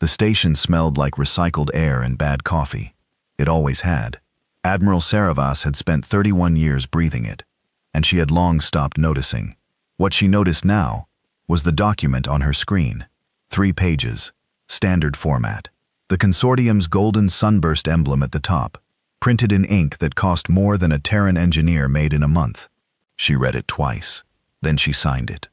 station smelled like recycled air and bad coffee. It always had. Admiral Saravas had spent 31 years breathing it, and she had long stopped noticing. What she noticed now was the document on her screen. 3 pages, standard format. The consortium's golden sunburst emblem at the top, printed in ink that cost more than a Terran engineer made in a month. She read it twice, then she signed it.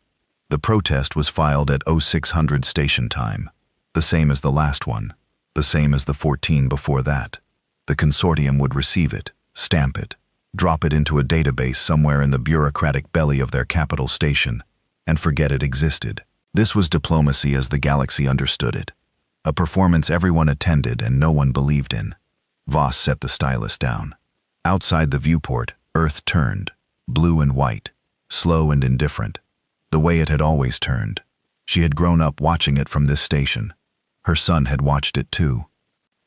The protest was filed at 0600 station time, the same as the last one, the same as the 14 before that. The consortium would receive it, stamp it, drop it into a database somewhere in the bureaucratic belly of their capital station, and forget it existed. This was diplomacy as the galaxy understood it, a performance everyone attended and no one believed in. Voss set the stylus down. Outside the viewport, Earth turned, blue and white, slow and indifferent, the way it had always turned. She had grown up watching it from this station. Her son had watched it too.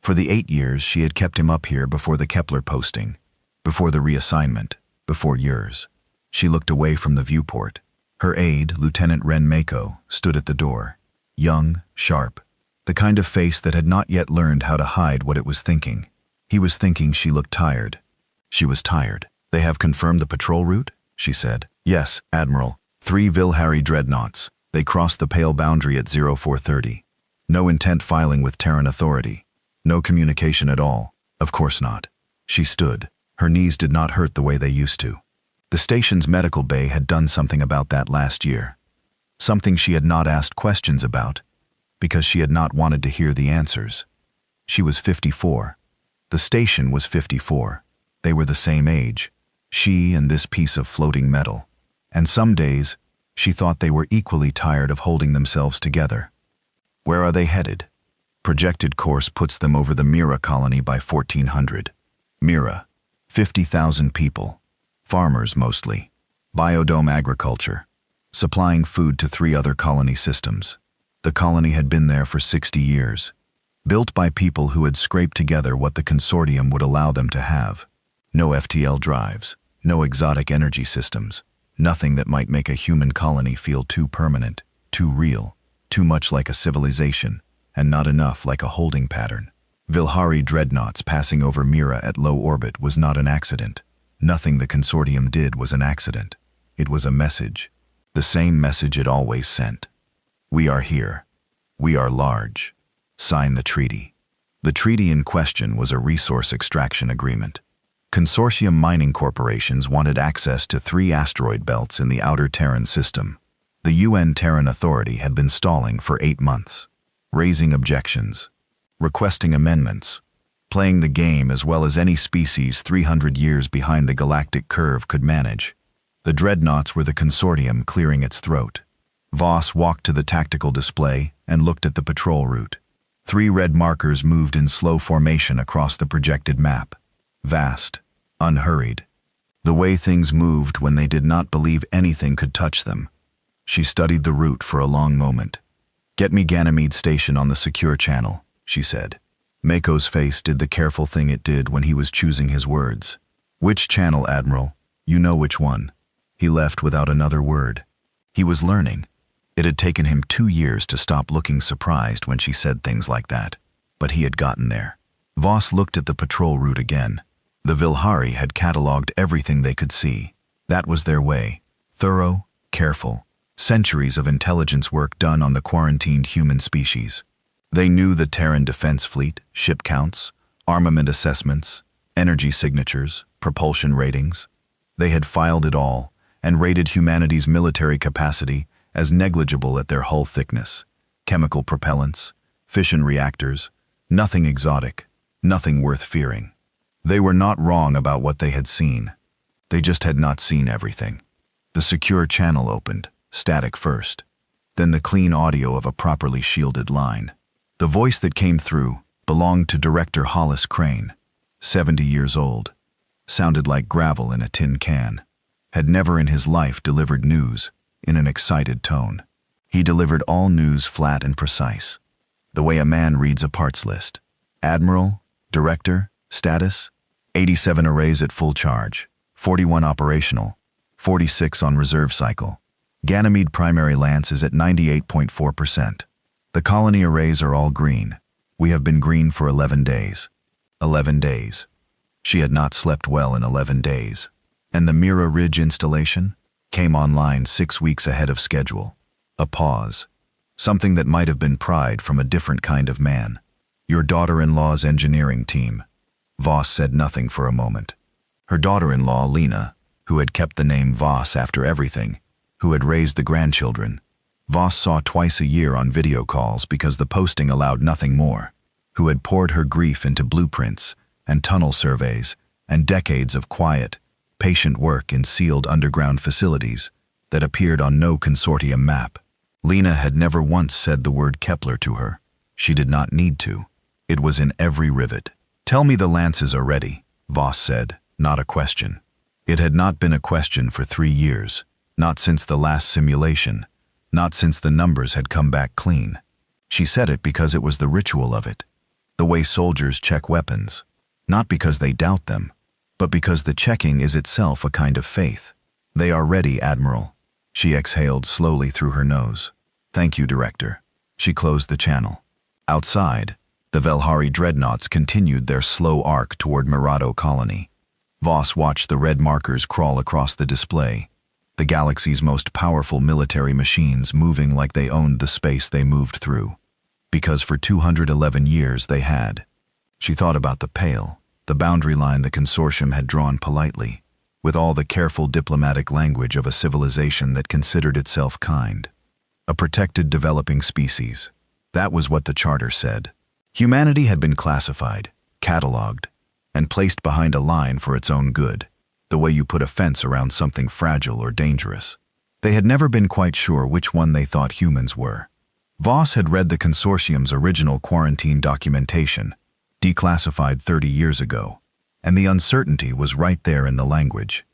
For the 8 years she had kept him up here before the Kepler posting, before the reassignment, before yours. She looked away from the viewport. Her aide, Lieutenant Ren Mako, stood at the door. Young, sharp, the kind of face that had not yet learned how to hide what it was thinking. He was thinking she looked tired. She was tired. "They have confirmed the patrol route?" she said. "Yes, Admiral. 3 Vilhari dreadnoughts. They crossed the pale boundary at 0430. No intent filing with Terran authority. No communication at all. Of course not." She stood. Her knees did not hurt the way they used to. The station's medical bay had done something about that last year. Something she had not asked questions about, because she had not wanted to hear the answers. She was 54. The station was 54. They were the same age. She and this piece of floating metal. And some days, she thought they were equally tired of holding themselves together. Where are they headed? Projected course puts them over the Mira colony by 1400. Mira, 50,000 people. Farmers mostly. Biodome agriculture. Supplying food to 3 other colony systems. The colony had been there for 60 years. Built by people who had scraped together what the consortium would allow them to have. No FTL drives, no exotic energy systems, nothing that might make a human colony feel too permanent, too real, too much like a civilization, and not enough like a holding pattern. Vilhari dreadnoughts passing over Mira at low orbit was not an accident. Nothing the consortium did was an accident. It was a message. The same message it always sent. We are here. We are large. Sign the treaty. The treaty in question was a resource extraction agreement. Consortium mining corporations wanted access to 3 asteroid belts in the outer Terran system. The UN Terran Authority had been stalling for 8 months, raising objections, requesting amendments, playing the game as well as any species 300 years behind the galactic curve could manage. The dreadnoughts were the consortium clearing its throat. Voss walked to the tactical display and looked at the patrol route. 3 red markers moved in slow formation across the projected map. Vast, unhurried. The way things moved when they did not believe anything could touch them. She studied the route for a long moment. "Get me Ganymede Station on the secure channel," she said. Mako's face did the careful thing it did when he was choosing his words. "Which channel, Admiral? You know which one." He left without another word. He was learning. It had taken him 2 years to stop looking surprised when she said things like that, but he had gotten there. Voss looked at the patrol route again. The Vilhari had catalogued everything they could see. That was their way. Thorough, careful. Centuries of intelligence work done on the quarantined human species. They knew the Terran Defense Fleet, ship counts, armament assessments, energy signatures, propulsion ratings. They had filed it all and rated humanity's military capacity as negligible at their hull thickness. Chemical propellants, fission reactors, nothing exotic, nothing worth fearing. They were not wrong about what they had seen. They just had not seen everything. The secure channel opened, static first, then the clean audio of a properly shielded line. The voice that came through belonged to Director Hollis Crane, 70 years old, sounded like gravel in a tin can, had never in his life delivered news in an excited tone. He delivered all news flat and precise, the way a man reads a parts list. Admiral, Director, status, 87 arrays at full charge, 41 operational, 46 on reserve cycle. Ganymede primary lance is at 98.4%. The colony arrays are all green. We have been green for 11 days. 11 days. She had not slept well in 11 days. And the Mira Ridge installation came online 6 weeks ahead of schedule. A pause. Something that might have been pride from a different kind of man. Your daughter-in-law's engineering team. Voss said nothing for a moment. Her daughter-in-law, Lena, who had kept the name Voss after everything, who had raised the grandchildren, Voss saw twice a year on video calls because the posting allowed nothing more, who had poured her grief into blueprints and tunnel surveys and decades of quiet, patient work in sealed underground facilities that appeared on no consortium map. Lena had never once said the word Kepler to her. She did not need to. It was in every rivet. "Tell me the lances are ready," Voss said, not a question. It had not been a question for 3 years, not since the last simulation, not since the numbers had come back clean. She said it because it was the ritual of it, the way soldiers check weapons, not because they doubt them, but because the checking is itself a kind of faith. "They are ready, Admiral." She exhaled slowly through her nose. "Thank you, Director." She closed the channel. Outside, the Velhari dreadnoughts continued their slow arc toward Mirado Colony. Voss watched the red markers crawl across the display, the galaxy's most powerful military machines moving like they owned the space they moved through. Because for 211 years they had. She thought about the pale, the boundary line the consortium had drawn politely, with all the careful diplomatic language of a civilization that considered itself kind. A protected developing species. That was what the charter said. Humanity had been classified, cataloged, and placed behind a line for its own good, the way you put a fence around something fragile or dangerous. They had never been quite sure which one they thought humans were. Voss had read the consortium's original quarantine documentation, declassified 30 years ago, and the uncertainty was right there in the language.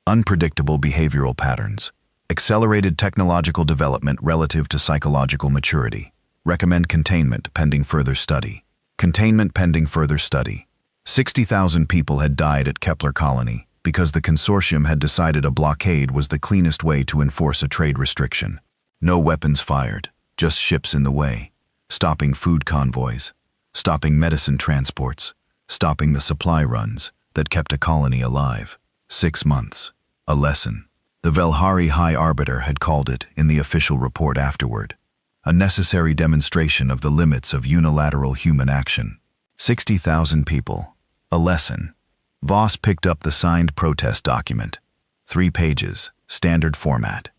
Unpredictable behavioral patterns, accelerated technological development relative to psychological maturity, recommend containment pending further study. Containment pending further study. 60,000 people had died at Kepler Colony because the consortium had decided a blockade was the cleanest way to enforce a trade restriction. No weapons fired, just ships in the way, stopping food convoys, stopping medicine transports, stopping the supply runs that kept a colony alive. 6 months. A lesson. The Velhari High Arbiter had called it in the official report afterward. A necessary demonstration of the limits of unilateral human action. 60,000 people. A lesson. Voss picked up the signed protest document. 3 pages, standard format.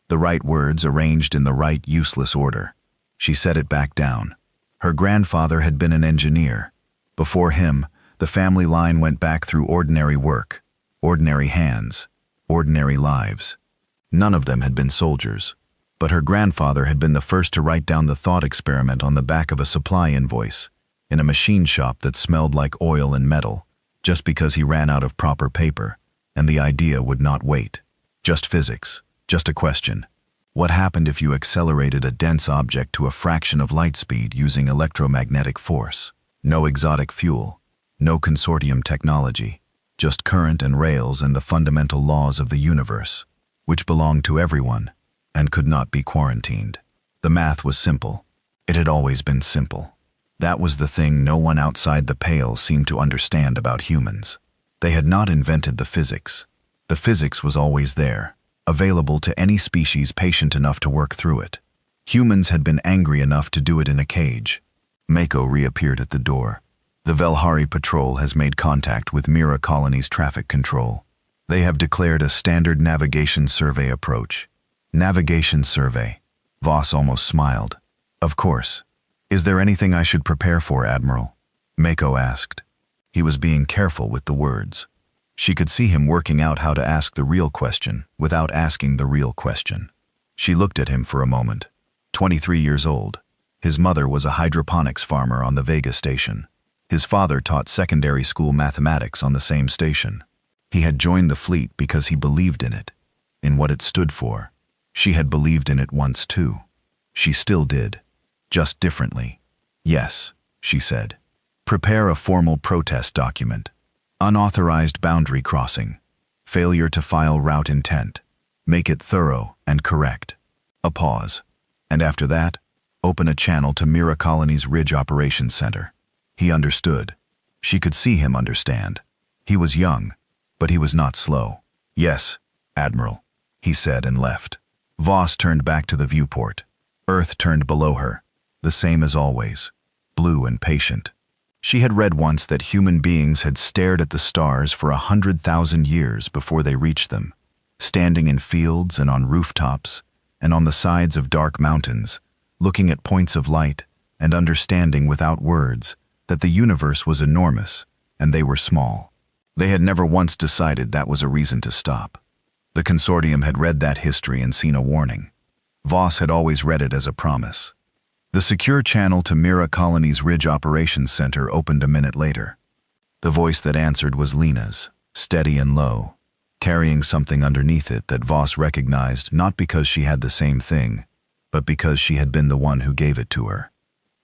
The right words arranged in the right useless order. She set it back down. Her grandfather had been an engineer. Before him, the family line went back through ordinary work, ordinary hands, ordinary lives. None of them had been soldiers, but her grandfather had been the first to write down the thought experiment on the back of a supply invoice, in a machine shop that smelled like oil and metal, just because he ran out of proper paper, and the idea would not wait. Just physics, just a question. What happened if you accelerated a dense object to a fraction of light speed using electromagnetic force? No exotic fuel, no consortium technology, just current and rails and the fundamental laws of the universe, which belonged to everyone and could not be quarantined. The math was simple. It had always been simple. That was the thing no one outside the pale seemed to understand about humans. They had not invented the physics. The physics was always there, available to any species patient enough to work through it. Humans had been angry enough to do it in a cage. Mako reappeared at the door. The Velhari patrol has made contact with Mira Colony's traffic control. They have declared a standard navigation survey approach. Navigation survey. Voss almost smiled. Of course. Is there anything I should prepare for, Admiral? Mako asked. He was being careful with the words. She could see him working out how to ask the real question without asking the real question. She looked at him for a moment. 23 years old. His mother was a hydroponics farmer on the Vega station. His father taught secondary school mathematics on the same station. He had joined the fleet because he believed in it, in what it stood for. She had believed in it once too. She still did, just differently. Yes, she said. Prepare a formal protest document. Unauthorized boundary crossing. Failure to file route intent. Make it thorough and correct. A pause. And after that, Open a channel to Mira Colony's Ridge Operations Center. He understood. She could see him understand. He was young, but he was not slow. Yes, Admiral, he said and left. Voss turned back to the viewport. Earth turned below her, the same as always, blue and patient. She had read once that human beings had stared at the stars for 100,000 years before they reached them, standing in fields and on rooftops and on the sides of dark mountains, looking at points of light and understanding without words that the universe was enormous and they were small. They had never once decided that was a reason to stop. The consortium had read that history and seen a warning. Voss had always read it as a promise. The secure channel to Mira Colony's Ridge Operations Center opened a minute later. The voice that answered was Lena's, steady and low, carrying something underneath it that Voss recognized not because she had the same thing, but because she had been the one who gave it to her.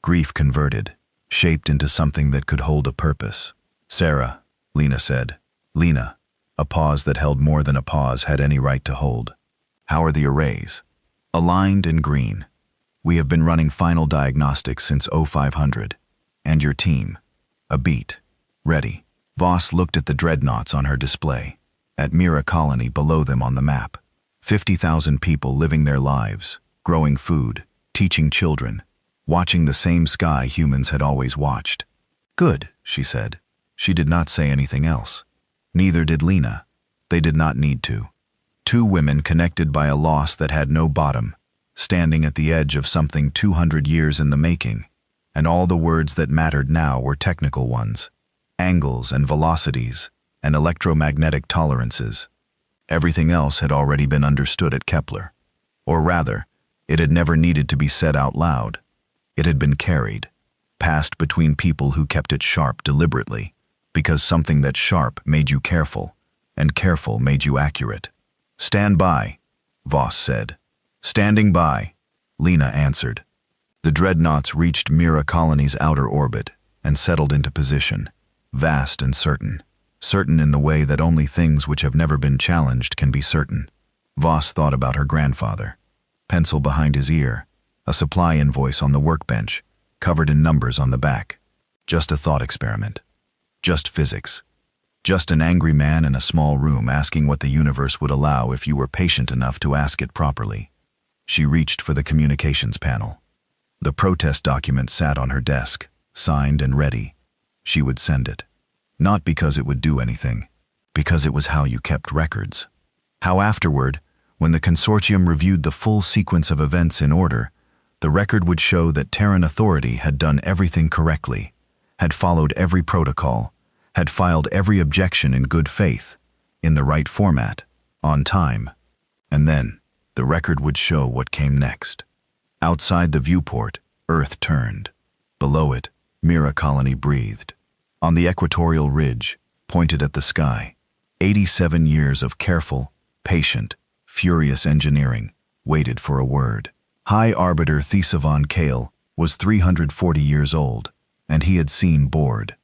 Grief converted, shaped into something that could hold a purpose. "Sarah," Lena said. Lena, a pause that held more than a pause had any right to hold. "How are the arrays?" "Aligned and green. We have been running final diagnostics since 0500. And your team?" "A beat. Ready." Voss looked at the dreadnoughts on her display, at Mira Colony below them on the map. 50,000 people living their lives, growing food, teaching children, watching the same sky humans had always watched. "Good," she said. She did not say anything else. Neither did Lena. They did not need to. Two women connected by a loss that had no bottom, standing at the edge of something 200 years in the making, and all the words that mattered now were technical ones. Angles and velocities and electromagnetic tolerances. Everything else had already been understood at Kepler. Or rather, it had never needed to be said out loud. It had been carried, passed between people who kept it sharp deliberately, because something that's sharp made you careful, and careful made you accurate. "Stand by," Voss said. "Standing by," Lena answered. The dreadnoughts reached Mira Colony's outer orbit and settled into position, vast and certain. Certain in the way that only things which have never been challenged can be certain. Voss thought about her grandfather. Pencil behind his ear, a supply invoice on the workbench, covered in numbers on the back. Just a thought experiment. Just physics. Just an angry man in a small room asking what the universe would allow if you were patient enough to ask it properly. She reached for the communications panel. The protest document sat on her desk, signed and ready. She would send it. Not because it would do anything, because it was how you kept records. How afterward, when the consortium reviewed the full sequence of events in order, the record would show that Terran Authority had done everything correctly, had followed every protocol, had filed every objection in good faith, in the right format, on time. And then, the record would show what came next. Outside the viewport, Earth turned. Below it, Mira Colony breathed. On the equatorial ridge, pointed at the sky, 87 years of careful, patient, furious engineering waited for a word. High Arbiter Thesavon Kale was 340 years old, and he had seen bored.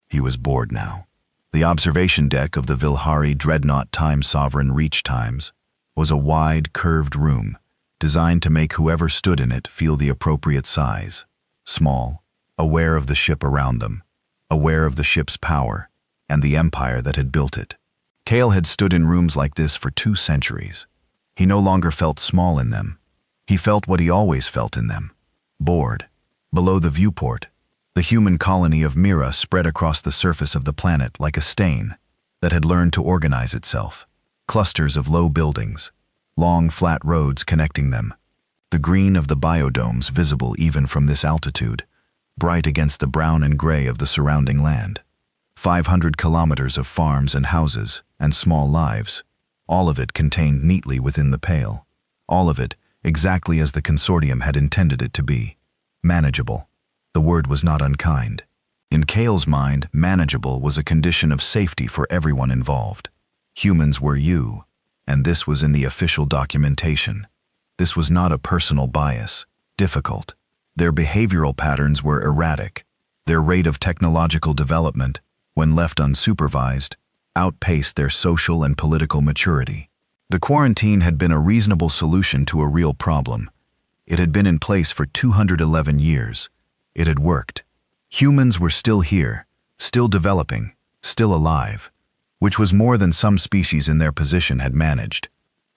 He was bored now. The observation deck of the Vilhari Dreadnought Time Sovereign Reach Times was a wide, curved room designed to make whoever stood in it feel the appropriate size. Small, aware of the ship around them, aware of the ship's power and the empire that had built it. Kale had stood in rooms like this for 2 centuries. He no longer felt small in them. He felt what he always felt in them. Bored. Below the viewport, the human colony of Mira spread across the surface of the planet like a stain that had learned to organize itself. Clusters of low buildings, long flat roads connecting them. The green of the biodomes visible even from this altitude, bright against the brown and gray of the surrounding land. 500 kilometers of farms and houses and small lives, all of it contained neatly within the pale. All of it exactly as the consortium had intended it to be. Manageable. The word was not unkind. In Kale's mind, manageable was a condition of safety for everyone involved. Humans were you, and this was in the official documentation. This was not a personal bias. Difficult. Their behavioral patterns were erratic. Their rate of technological development, when left unsupervised, outpaced their social and political maturity. The quarantine had been a reasonable solution to a real problem. It had been in place for 211 years. It had worked. Humans were still here, still developing, still alive, which was more than some species in their position had managed.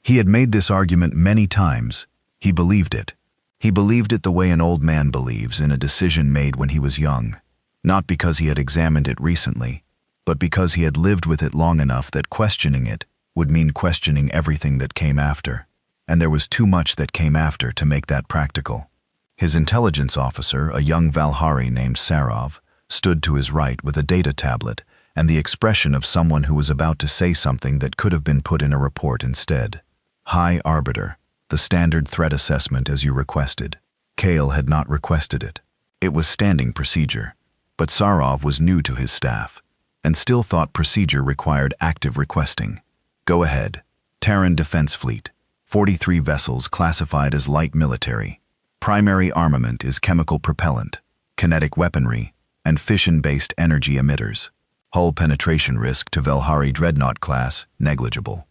He had made this argument many times. He believed it. He believed it the way an old man believes in a decision made when he was young, not because he had examined it recently, but because he had lived with it long enough that questioning it would mean questioning everything that came after, and there was too much that came after to make that practical. His intelligence officer, a young Valhari named Sarov, stood to his right with a data tablet and the expression of someone who was about to say something that could have been put in a report instead. High Arbiter, the standard threat assessment as you requested. Kale had not requested it. It was standing procedure, but Sarov was new to his staff and still thought procedure required active requesting. Go ahead. Terran Defense Fleet, 43 vessels classified as light military. Primary armament is chemical propellant, kinetic weaponry, and fission-based energy emitters. Hull penetration risk to Valhari Dreadnought class, negligible.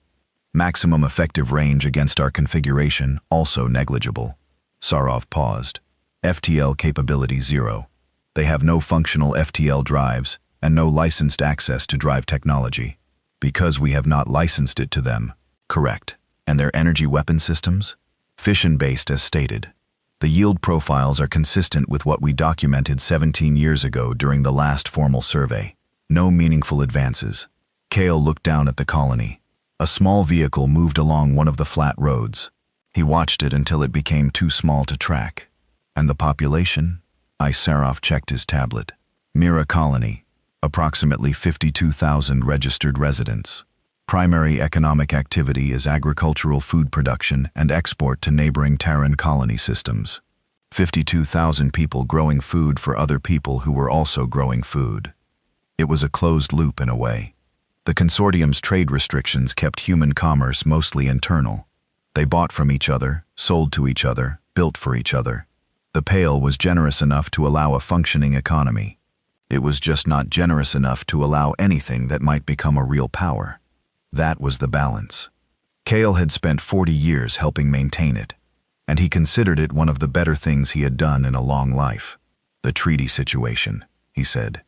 Maximum effective range against our configuration, also negligible. Sarov paused. FTL capability 0. They have no functional FTL drives and no licensed access to drive technology. Because we have not licensed it to them. Correct. And their energy weapon systems? Fission-based as stated. The yield profiles are consistent with what we documented 17 years ago during the last formal survey. No meaningful advances. Kale looked down at the colony. A small vehicle moved along one of the flat roads. He watched it until it became too small to track. And the population? Sarov checked his tablet. Mira Colony. Approximately 52,000 registered residents. Primary economic activity is agricultural food production and export to neighboring Terran colony systems. 52,000 people growing food for other people who were also growing food. It was a closed loop in a way. The consortium's trade restrictions kept human commerce mostly internal. They bought from each other, sold to each other, built for each other. The Pale was generous enough to allow a functioning economy. It was just not generous enough to allow anything that might become a real power. That was the balance. Kale had spent 40 years helping maintain it, and he considered it one of the better things he had done in a long life. The treaty situation, he said.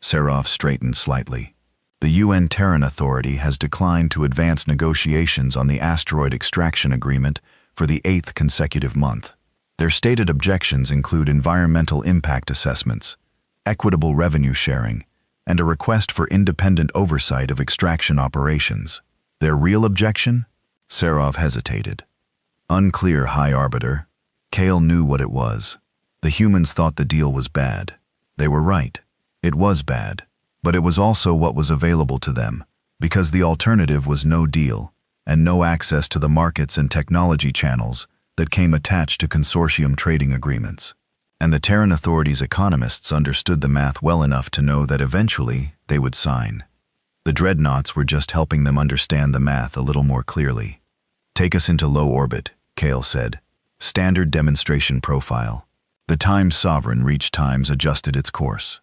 Sarov straightened slightly. The UN Terran Authority has declined to advance negotiations on the asteroid extraction agreement for the 8th consecutive month. Their stated objections include environmental impact assessments, equitable revenue sharing, and a request for independent oversight of extraction operations. Their real objection? Sarov hesitated. Unclear, High Arbiter. Kale knew what it was. The humans thought the deal was bad. They were right. It was bad. But it was also what was available to them, because the alternative was no deal, and no access to the markets and technology channels that came attached to consortium trading agreements. And the Terran Authority's economists understood the math well enough to know that eventually they would sign. The dreadnoughts were just helping them understand the math a little more clearly. Take us into low orbit, Kale said. Standard demonstration profile. The Times Sovereign reached Times adjusted its course.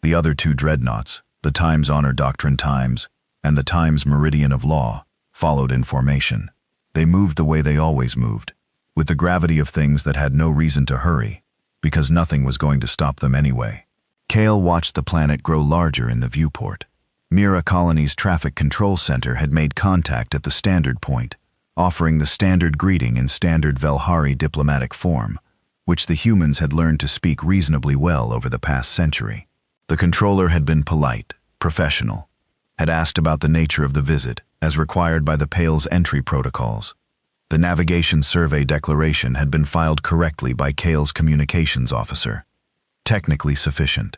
The other two dreadnoughts, the Times Honor Doctrine Times and the Times Meridian of Law, followed in formation. They moved the way they always moved, with the gravity of things that had no reason to hurry, because nothing was going to stop them anyway. Kale watched the planet grow larger in the viewport. Mira Colony's traffic control center had made contact at the standard point, offering the standard greeting in standard Valhari diplomatic form, which the humans had learned to speak reasonably well over the past century. The controller had been polite, professional, had asked about the nature of the visit, as required by the Pale's entry protocols. The navigation survey declaration had been filed correctly by Kale's communications officer. Technically sufficient.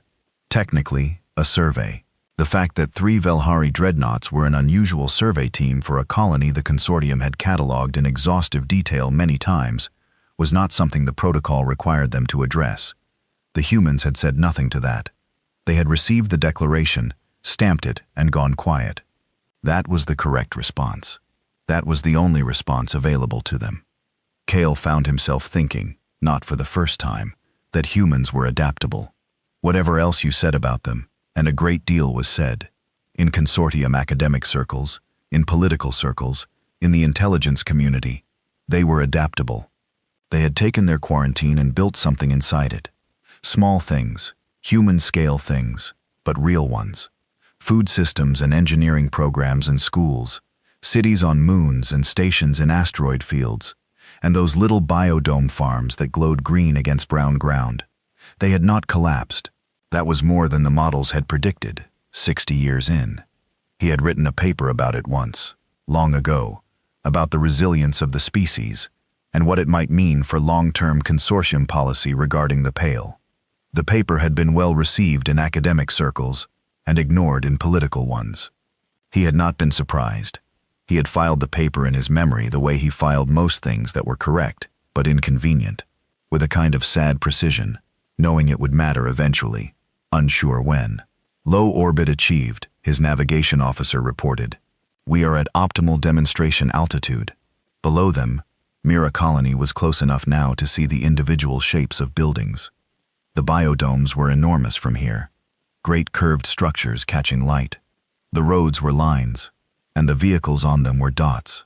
Technically, a survey. The fact that 3 Valhari dreadnoughts were an unusual survey team for a colony the consortium had catalogued in exhaustive detail many times was not something the protocol required them to address. The humans had said nothing to that. They had received the declaration, stamped it, and gone quiet. That was the correct response. That was the only response available to them. Kale found himself thinking, not for the first time, that humans were adaptable. Whatever else you said about them, and a great deal was said, in consortium academic circles, in political circles, in the intelligence community, they were adaptable. They had taken their quarantine and built something inside it. Small things, human-scale things, but real ones. Food systems and engineering programs in schools, cities on moons and stations in asteroid fields, and those little biodome farms that glowed green against brown ground. They had not collapsed. That was more than the models had predicted, 60 years in. He had written a paper about it once, long ago, about the resilience of the species and what it might mean for long-term consortium policy regarding the Pale. The paper had been well received in academic circles and ignored in political ones. He had not been surprised. He had filed the paper in his memory the way he filed most things that were correct, but inconvenient, with a kind of sad precision, knowing it would matter eventually, unsure when. Low orbit achieved, his navigation officer reported. We are at optimal demonstration altitude. Below them, Mira Colony was close enough now to see the individual shapes of buildings. The biodomes were enormous from here, great curved structures catching light. The roads were lines, and the vehicles on them were dots.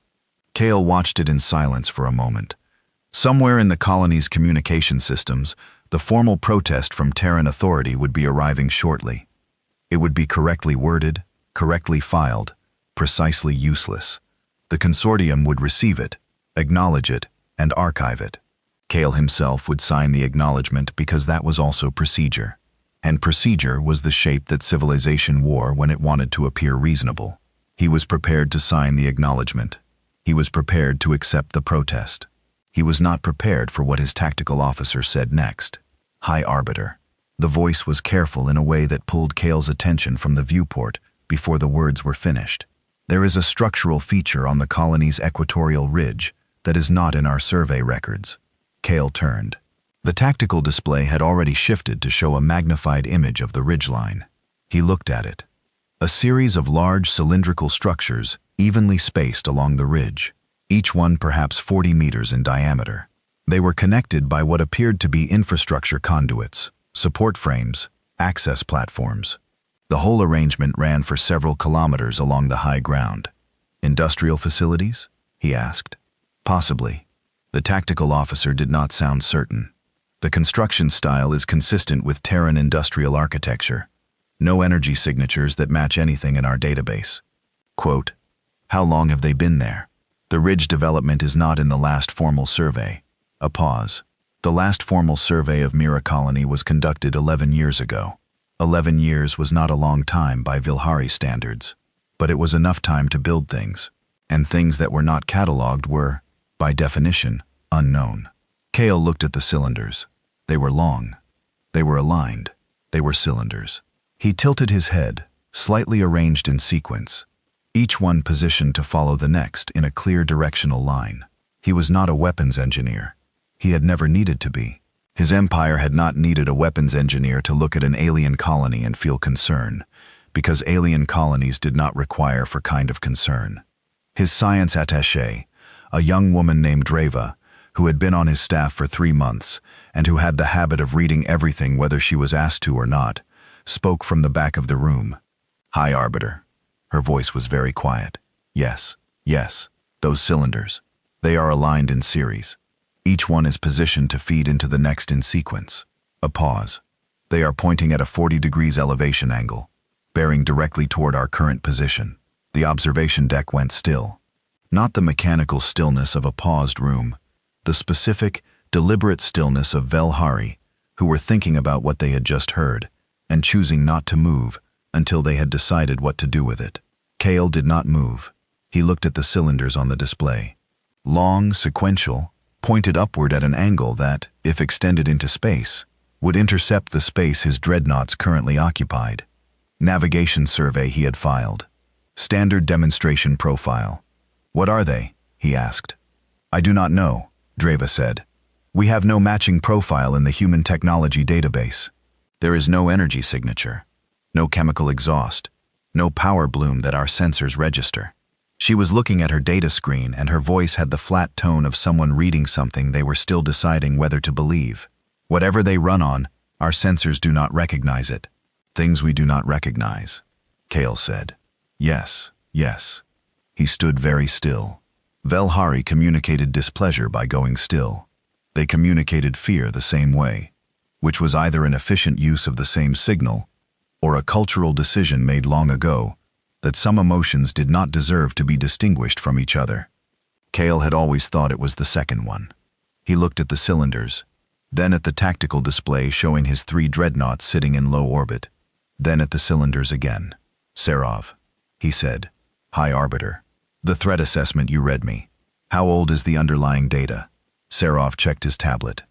Cale watched it in silence for a moment. Somewhere in the colony's communication systems, the formal protest from Terran authority would be arriving shortly. It would be correctly worded, correctly filed, precisely useless. The consortium would receive it, acknowledge it, and archive it. Cale himself would sign the acknowledgement because that was also procedure. And procedure was the shape that civilization wore when it wanted to appear reasonable. He was prepared to sign the acknowledgement. He was prepared to accept the protest. He was not prepared for what his tactical officer said next. High Arbiter. The voice was careful in a way that pulled Cale's attention from the viewport before the words were finished. There is a structural feature on the colony's equatorial ridge that is not in our survey records. Cale turned. The tactical display had already shifted to show a magnified image of the ridgeline. He looked at it. A series of large cylindrical structures evenly spaced along the ridge, each one perhaps 40 meters in diameter. They were connected by what appeared to be infrastructure conduits, support frames, access platforms. The whole arrangement ran for several kilometers along the high ground. Industrial facilities? He asked. Possibly. The tactical officer did not sound certain. The construction style is consistent with Terran industrial architecture. No energy signatures that match anything in our database. Quote, how long have they been there? The ridge development is not in the last formal survey. A pause. The last formal survey of Mira Colony was conducted 11 years ago. 11 years was not a long time by Vilhari standards, but it was enough time to build things, and things that were not catalogued were, by definition, unknown. Cale looked at the cylinders. They were long. They were aligned. They were cylinders. He tilted his head, slightly arranged in sequence, each one positioned to follow the next in a clear directional line. He was not a weapons engineer. He had never needed to be. His empire had not needed a weapons engineer to look at an alien colony and feel concern, because alien colonies did not require for kind of concern. His science attaché, a young woman named Dreva, who had been on his staff for 3 months and who had the habit of reading everything whether she was asked to or not, spoke from the back of the room. High Arbiter. Her voice was very quiet. Yes, yes, those cylinders. They are aligned in series. Each one is positioned to feed into the next in sequence. A pause. They are pointing at a 40 degrees elevation angle, bearing directly toward our current position. The observation deck went still. Not the mechanical stillness of a paused room, the specific, deliberate stillness of Velhari, who were thinking about what they had just heard, and choosing not to move until they had decided what to do with it. Cale did not move. He looked at the cylinders on the display. Long, sequential, pointed upward at an angle that, if extended into space, would intercept the space his dreadnoughts currently occupied. Navigation survey he had filed. Standard demonstration profile. What are they? He asked. I do not know, Dreva said. We have no matching profile in the human technology database. There is no energy signature, no chemical exhaust, no power bloom that our sensors register. She was looking at her data screen and her voice had the flat tone of someone reading something they were still deciding whether to believe. Whatever they run on, our sensors do not recognize it. Things we do not recognize, Cale said. Yes, yes. He stood very still. Velhari communicated displeasure by going still. They communicated fear the same way, which was either an efficient use of the same signal or a cultural decision made long ago that some emotions did not deserve to be distinguished from each other. Cale had always thought it was the second one. He looked at the cylinders, then at the tactical display showing his 3 dreadnoughts sitting in low orbit, then at the cylinders again. "Serov," he said. "High Arbiter. The threat assessment you read me. How old is the underlying data?" Serov checked his tablet.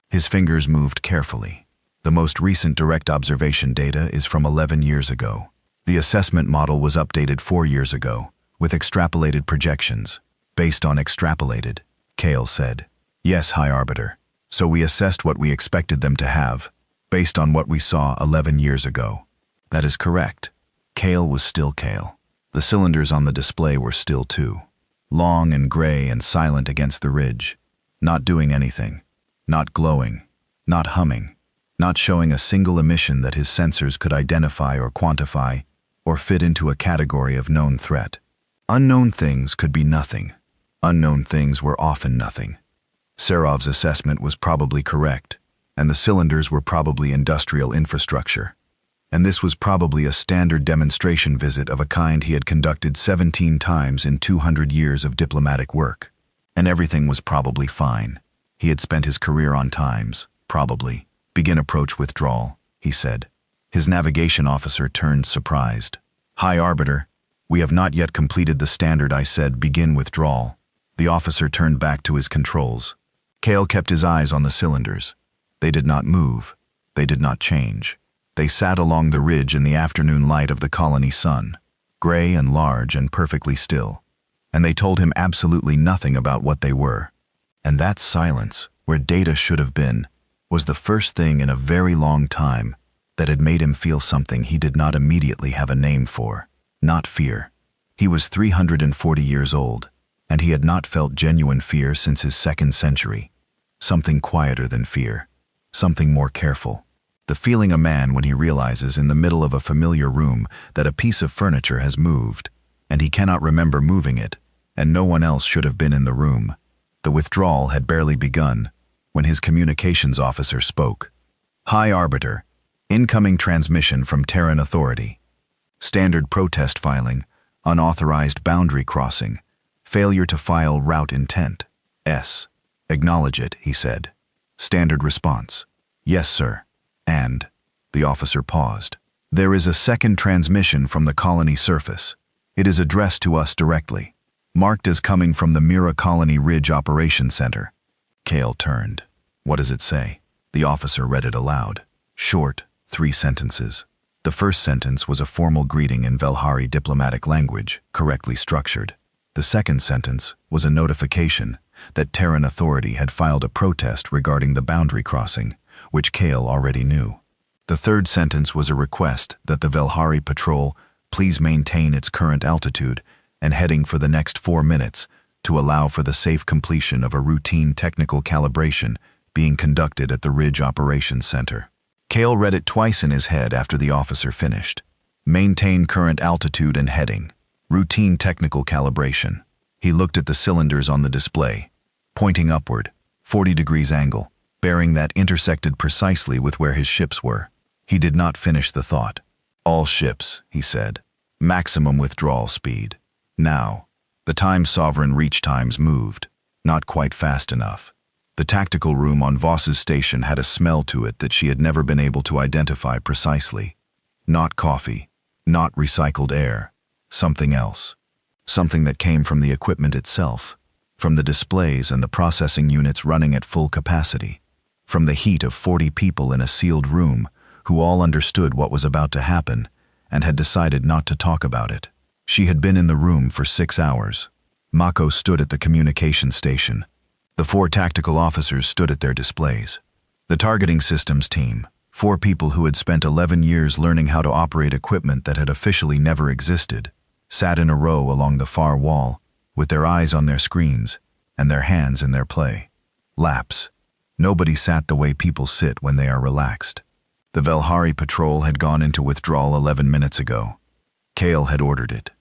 His fingers moved carefully. "The most recent direct observation data is from 11 years ago. The assessment model was updated 4 years ago, with extrapolated projections." "Based on extrapolated," Cale said. "Yes, High Arbiter. So we assessed what we expected them to have, based on what we saw 11 years ago." "That is correct." Cale was still Cale. The cylinders on the display were still too. Long and gray and silent against the ridge. Not doing anything. Not glowing. Not humming. Not showing a single emission that his sensors could identify or quantify, or fit into a category of known threat. Unknown things could be nothing. Unknown things were often nothing. Serov's assessment was probably correct, and the cylinders were probably industrial infrastructure. And this was probably a standard demonstration visit of a kind he had conducted 17 times in 200 years of diplomatic work. And everything was probably fine. He had spent his career on times, probably. "Begin approach withdrawal," he said. His navigation officer turned surprised. "High Arbiter, we have not yet completed the standard I said begin withdrawal." The officer turned back to his controls. Cale kept his eyes on the cylinders. They did not move. They did not change. They sat along the ridge in the afternoon light of the colony sun, gray and large and perfectly still. And they told him absolutely nothing about what they were. And that silence, where data should have been, was the first thing in a very long time that had made him feel something he did not immediately have a name for. Not fear. He was 340 years old, and he had not felt genuine fear since his 2nd century. Something quieter than fear. Something more careful. The feeling a man when he realizes in the middle of a familiar room that a piece of furniture has moved, and he cannot remember moving it, and no one else should have been in the room. The withdrawal had barely begun when his communications officer spoke. "High Arbiter, incoming transmission from Terran Authority. Standard protest filing, unauthorized boundary crossing, failure to file route intent. S. Acknowledge it," he said. Standard response. "Yes, sir." And the officer paused. "There is a second transmission from the colony surface. It is addressed to us directly, marked as coming from the Mira Colony Ridge Operations Center." Cale turned. "What does it say?" The officer read it aloud. Short, 3 sentences. The first sentence was a formal greeting in Velhari diplomatic language, correctly structured. The second sentence was a notification that Terran Authority had filed a protest regarding the boundary crossing, which Cale already knew. The third sentence was a request that the Velhari patrol please maintain its current altitude and heading for the next 4 minutes to allow for the safe completion of a routine technical calibration being conducted at the Ridge Operations Center. Cale read it twice in his head after the officer finished. Maintain current altitude and heading. Routine technical calibration. He looked at the cylinders on the display, pointing upward, 40 degrees angle, bearing that intersected precisely with where his ships were. He did not finish the thought. "All ships," he said. "Maximum withdrawal speed. Now." The Time Sovereign reach times moved, not quite fast enough. The tactical room on Voss's station had a smell to it that she had never been able to identify precisely. Not coffee, not recycled air, something else. Something that came from the equipment itself, from the displays and the processing units running at full capacity, from the heat of 40 people in a sealed room who all understood what was about to happen and had decided not to talk about it. She had been in the room for 6 hours. Mako stood at the communication station. The 4 tactical officers stood at their displays. The targeting systems team, 4 people who had spent 11 years learning how to operate equipment that had officially never existed, sat in a row along the far wall, with their eyes on their screens and their hands in their play. Laps. Nobody sat the way people sit when they are relaxed. The Velhari patrol had gone into withdrawal 11 minutes ago. Cale had ordered it.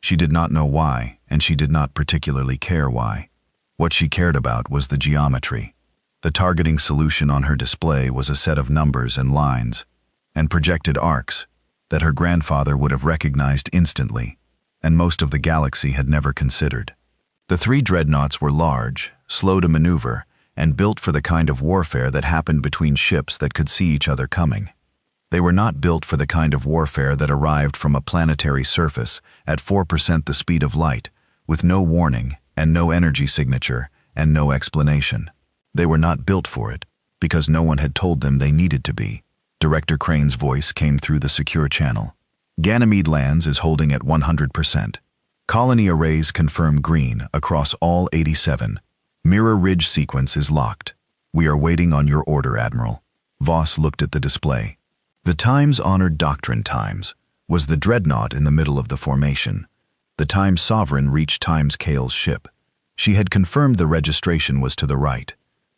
She did not know why, and she did not particularly care why. What she cared about was the geometry. The targeting solution on her display was a set of numbers and lines, and projected arcs that her grandfather would have recognized instantly, and most of the galaxy had never considered. The three dreadnoughts were large, slow to maneuver, and built for the kind of warfare that happened between ships that could see each other coming. They were not built for the kind of warfare that arrived from a planetary surface at 4% the speed of light, with no warning and no energy signature and no explanation. They were not built for it, because no one had told them they needed to be. Director Crane's voice came through the secure channel. Ganymede lands is holding at 100%. Colony arrays confirm green across all 87. Mirror Ridge sequence is locked. We are waiting on your order, Admiral. Voss looked at the display. The Times-honored Doctrine Times was the dreadnought in the middle of the formation. The Times Sovereign reached Times Kale's ship. She had confirmed the registration was to the right.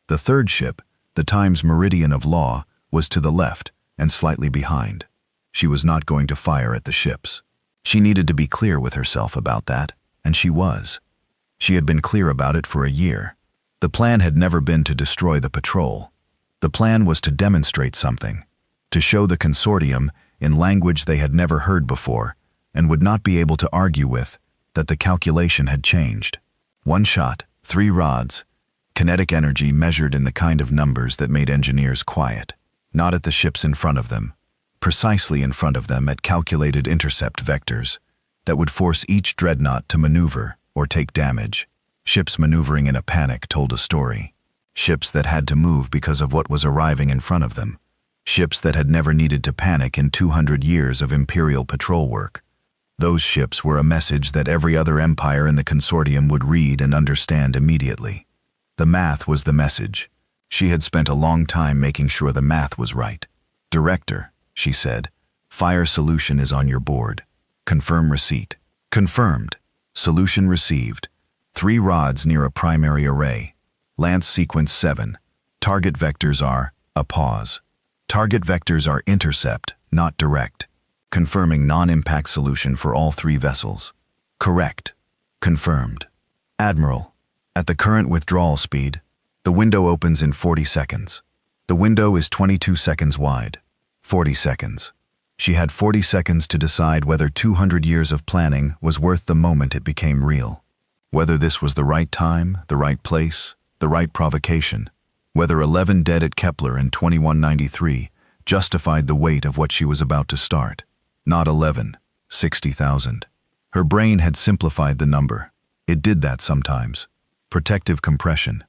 The third ship, the Times Meridian of Law, was to the left and slightly behind. She was not going to fire at the ships. She needed to be clear with herself about that, and she was. She had been clear about it for a year. The plan had never been to destroy the patrol. The plan was to demonstrate something, to show the consortium, in language they had never heard before and would not be able to argue with, that the calculation had changed. 1 shot, 3 rods, kinetic energy measured in the kind of numbers that made engineers quiet, not at the ships in front of them, precisely in front of them at calculated intercept vectors that would force each dreadnought to maneuver or take damage. Ships maneuvering in a panic told a story. Ships that had to move because of what was arriving in front of them. Ships that had never needed to panic in 200 years of Imperial patrol work. Those ships were a message that every other empire in the consortium would read and understand immediately. The math was the message. She had spent a long time making sure the math was right. Director, she said, fire solution is on your board. Confirm receipt. Confirmed. Solution received. 3 rods near a primary array. Lance sequence 7. Target vectors are a pause. Target vectors are intercept, not direct. Confirming non-impact solution for all 3 vessels. Correct. Confirmed. Admiral, at the current withdrawal speed, the window opens in 40 seconds. The window is 22 seconds wide. 40 seconds. She had 40 seconds to decide whether 200 years of planning was worth the moment it became real. Whether this was the right time, the right place, the right provocation. Whether 11 dead at Kepler in 2193 justified the weight of what she was about to start. Not 11, 60,000. Her brain had simplified the number. It did that sometimes. Protective compression.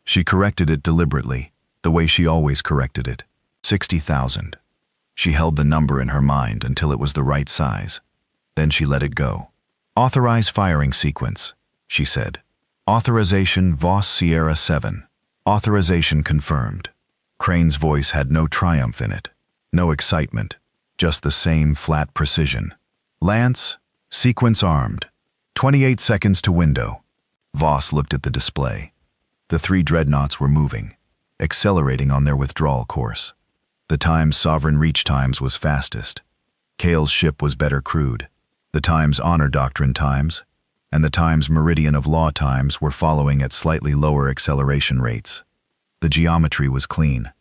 She corrected it deliberately, the way she always corrected it. 60,000. She held the number in her mind until it was the right size. Then she let it go. Authorize firing sequence, she said. Authorization Voss Sierra 7. Authorization confirmed. Crane's voice had no triumph in it, no excitement, just the same flat precision. Lance, sequence armed. 28 seconds to window. Voss looked at the display. The 3 dreadnoughts were moving, accelerating on their withdrawal course. The Times Sovereign reach times was fastest. Kale's ship was better crewed. The Times Honor Doctrine times and the Times Meridian of Law times were following at slightly lower acceleration rates. The geometry was clean.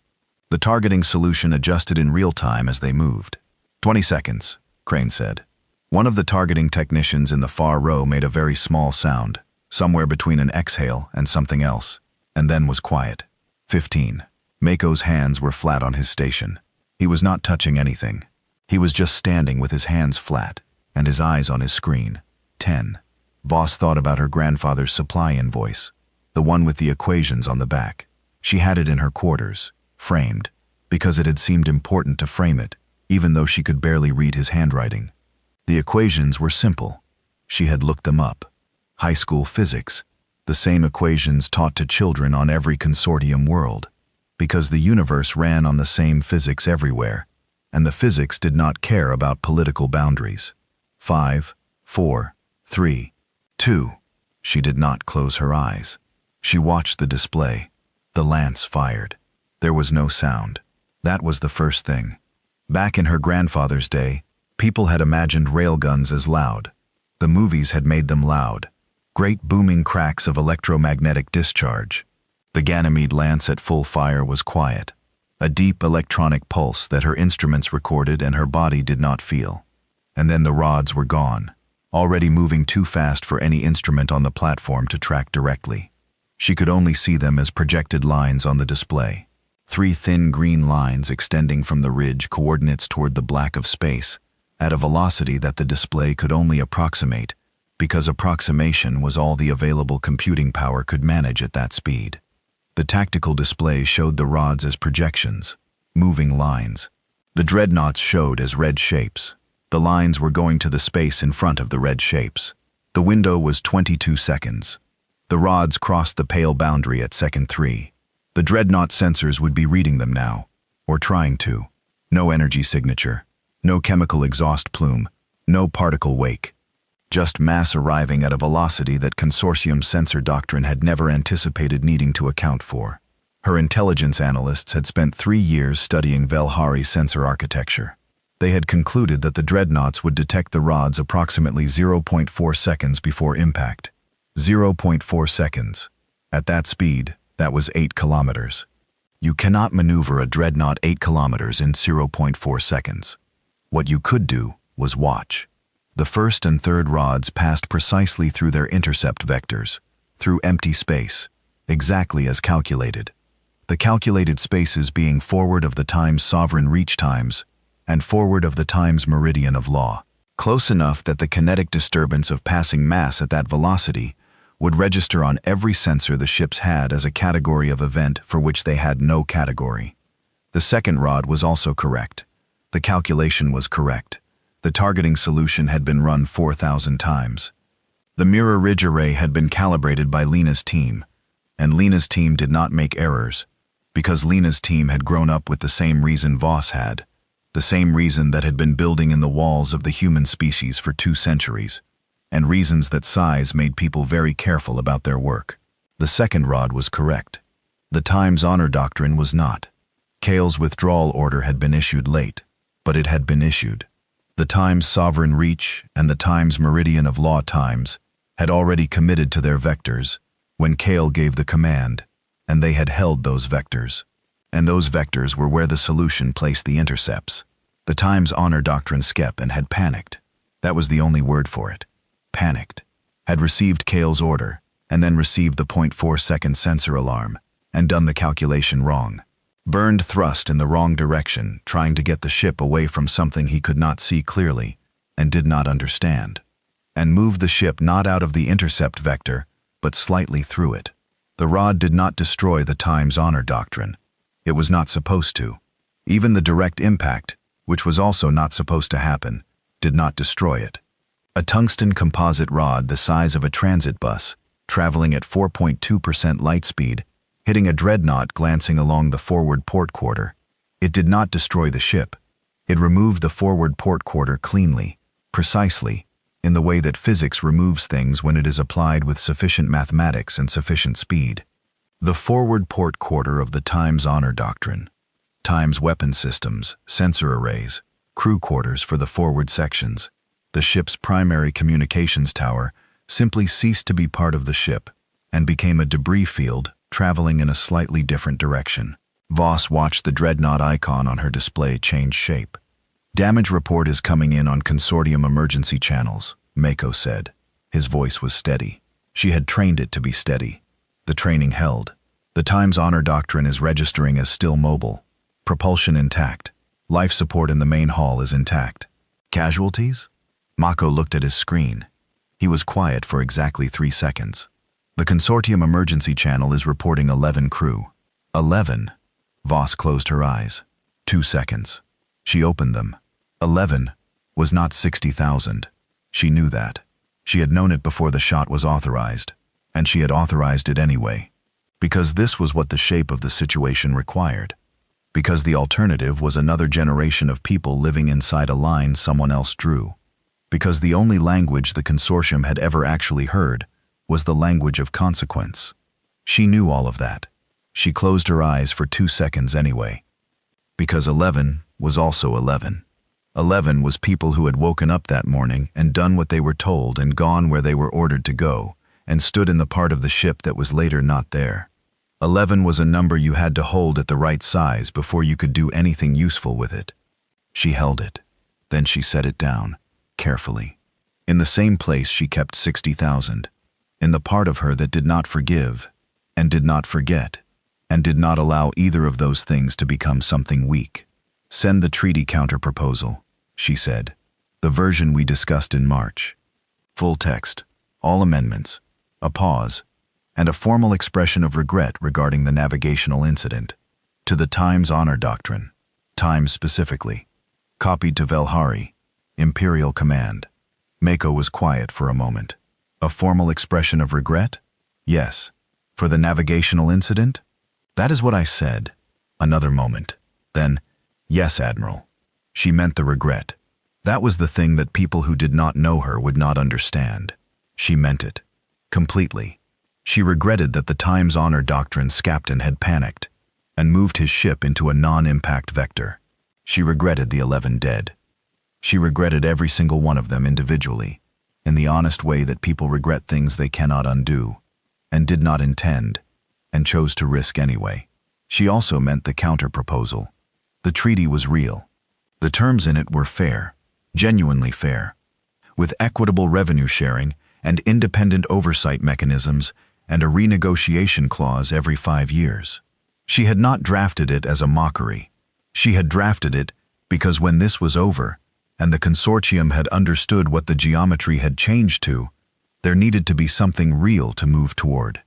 The targeting solution adjusted in real time as they moved. 20 seconds, Crane said. One of the targeting technicians in the far row made a very small sound, somewhere between an exhale and something else, and then was quiet. 15. Mako's hands were flat on his station. He was not touching anything. He was just standing with his hands flat and his eyes on his screen. 10. Voss thought about her grandfather's supply invoice, the one with the equations on the back. She had it in her quarters, framed, because it had seemed important to frame it, even though she could barely read his handwriting. The equations were simple. She had looked them up. High school physics, the same equations taught to children on every consortium world, because the universe ran on the same physics everywhere, and the physics did not care about political boundaries. 5, 4, 3, 2. She did not close her eyes. She watched the display. The lance fired. There was no sound. That was the first thing. Back in her grandfather's day, people had imagined railguns as loud. The movies had made them loud. Great booming cracks of electromagnetic discharge. The Ganymede lance at full fire was quiet, a deep electronic pulse that her instruments recorded and her body did not feel. And then the rods were gone, already moving too fast for any instrument on the platform to track directly. She could only see them as projected lines on the display. 3 thin green lines extending from the ridge, coordinates toward the black of space, at a velocity that the display could only approximate, because approximation was all the available computing power could manage at that speed. The tactical display showed the rods as projections, moving lines. The dreadnoughts showed as red shapes. The lines were going to the space in front of the red shapes. The window was 22 seconds. The rods crossed the pale boundary at second 3. The dreadnought sensors would be reading them now, or trying to. No energy signature, no chemical exhaust plume, no particle wake. Just mass arriving at a velocity that consortium sensor doctrine had never anticipated needing to account for. Her intelligence analysts had spent 3 years studying Velhari sensor architecture. They had concluded that the dreadnoughts would detect the rods approximately 0.4 seconds before impact. 0.4 seconds. At that speed, that was 8 kilometers. You cannot maneuver a dreadnought 8 kilometers in 0.4 seconds. What you could do was watch. The first and third rods passed precisely through their intercept vectors, through empty space, exactly as calculated. The calculated spaces being forward of the time's sovereign reach times and forward of the time's meridian of law, close enough that the kinetic disturbance of passing mass at that velocity would register on every sensor the ships had as a category of event for which they had no category. The second rod was also correct. The calculation was correct. The targeting solution had been run 4,000 times. The mirror ridge array had been calibrated by Lena's team, and Lena's team did not make errors, because Lena's team had grown up with the same reason Voss had, the same reason that had been building in the walls of the human species for 2 centuries, and reasons that size made people very careful about their work. The second rod was correct. The Times Honor Doctrine was not. Kale's withdrawal order had been issued late, but it had been issued. The Times Sovereign Reach and the Times Meridian of Law Times had already committed to their vectors when Kale gave the command, and they had held those vectors. And those vectors were where the solution placed the intercepts. The Times Honor Doctrine skep and had panicked. That was the only word for it. Panicked. Had received Kale's order, and then received the 0.4-second sensor alarm, and done the calculation wrong. Burned thrust in the wrong direction, trying to get the ship away from something he could not see clearly, and did not understand. And moved the ship not out of the intercept vector, but slightly through it. The rod did not destroy the Times Honor Doctrine. It was not supposed to. Even the direct impact, which was also not supposed to happen, did not destroy it. A tungsten composite rod the size of a transit bus, traveling at 4.2% light speed, hitting a dreadnought glancing along the forward port quarter. It did not destroy the ship. It removed the forward port quarter cleanly, precisely, in the way that physics removes things when it is applied with sufficient mathematics and sufficient speed. The forward port quarter of the Times Honor Doctrine. Times weapon systems, sensor arrays, crew quarters for the forward sections. The ship's primary communications tower simply ceased to be part of the ship and became a debris field traveling in a slightly different direction. Voss watched the dreadnought icon on her display change shape. Damage report is coming in on consortium emergency channels, Mako said. His voice was steady. She had trained it to be steady. The training held. The Times Honor Doctrine is registering as still mobile. Propulsion intact. Life support in the main hull is intact. Casualties? Mako looked at his screen. He was quiet for exactly 3 seconds. The consortium emergency channel is reporting 11 crew. 11. Voss closed her eyes. 2 seconds. She opened them. 11 was not 60,000. She knew that. She had known it before the shot was authorized, and she had authorized it anyway. Because this was what the shape of the situation required. Because the alternative was another generation of people living inside a line someone else drew. Because the only language the consortium had ever actually heard was the language of consequence. She knew all of that. She closed her eyes for 2 seconds anyway. Because 11 was also 11. 11 was people who had woken up that morning and done what they were told and gone where they were ordered to go, and stood in the part of the ship that was later not there. 11 was a number you had to hold at the right size before you could do anything useful with it. She held it. Then she set it down, carefully. In the same place she kept 60,000. In the part of her that did not forgive, and did not forget, and did not allow either of those things to become something weak. Send the treaty counter-proposal, she said. The version we discussed in March. Full text, all amendments, a pause, and a formal expression of regret regarding the navigational incident. To the Times Honor Doctrine. Times specifically. Copied to Velhari, Imperial Command. Mako was quiet for a moment. A formal expression of regret? Yes. For the navigational incident? That is what I said. Another moment. Then, yes, Admiral. She meant the regret. That was the thing that people who did not know her would not understand. She meant it. Completely. She regretted that the Times Honor Doctrine's captain had panicked and moved his ship into a non-impact vector. She regretted the 11 dead. She regretted every single one of them individually, in the honest way that people regret things they cannot undo, and did not intend, and chose to risk anyway. She also meant the counter-proposal. The treaty was real. The terms in it were fair, genuinely fair, with equitable revenue sharing and independent oversight mechanisms and a renegotiation clause every 5 years. She had not drafted it as a mockery. She had drafted it because when this was over, and the consortium had understood what the geometry had changed to, there needed to be something real to move toward.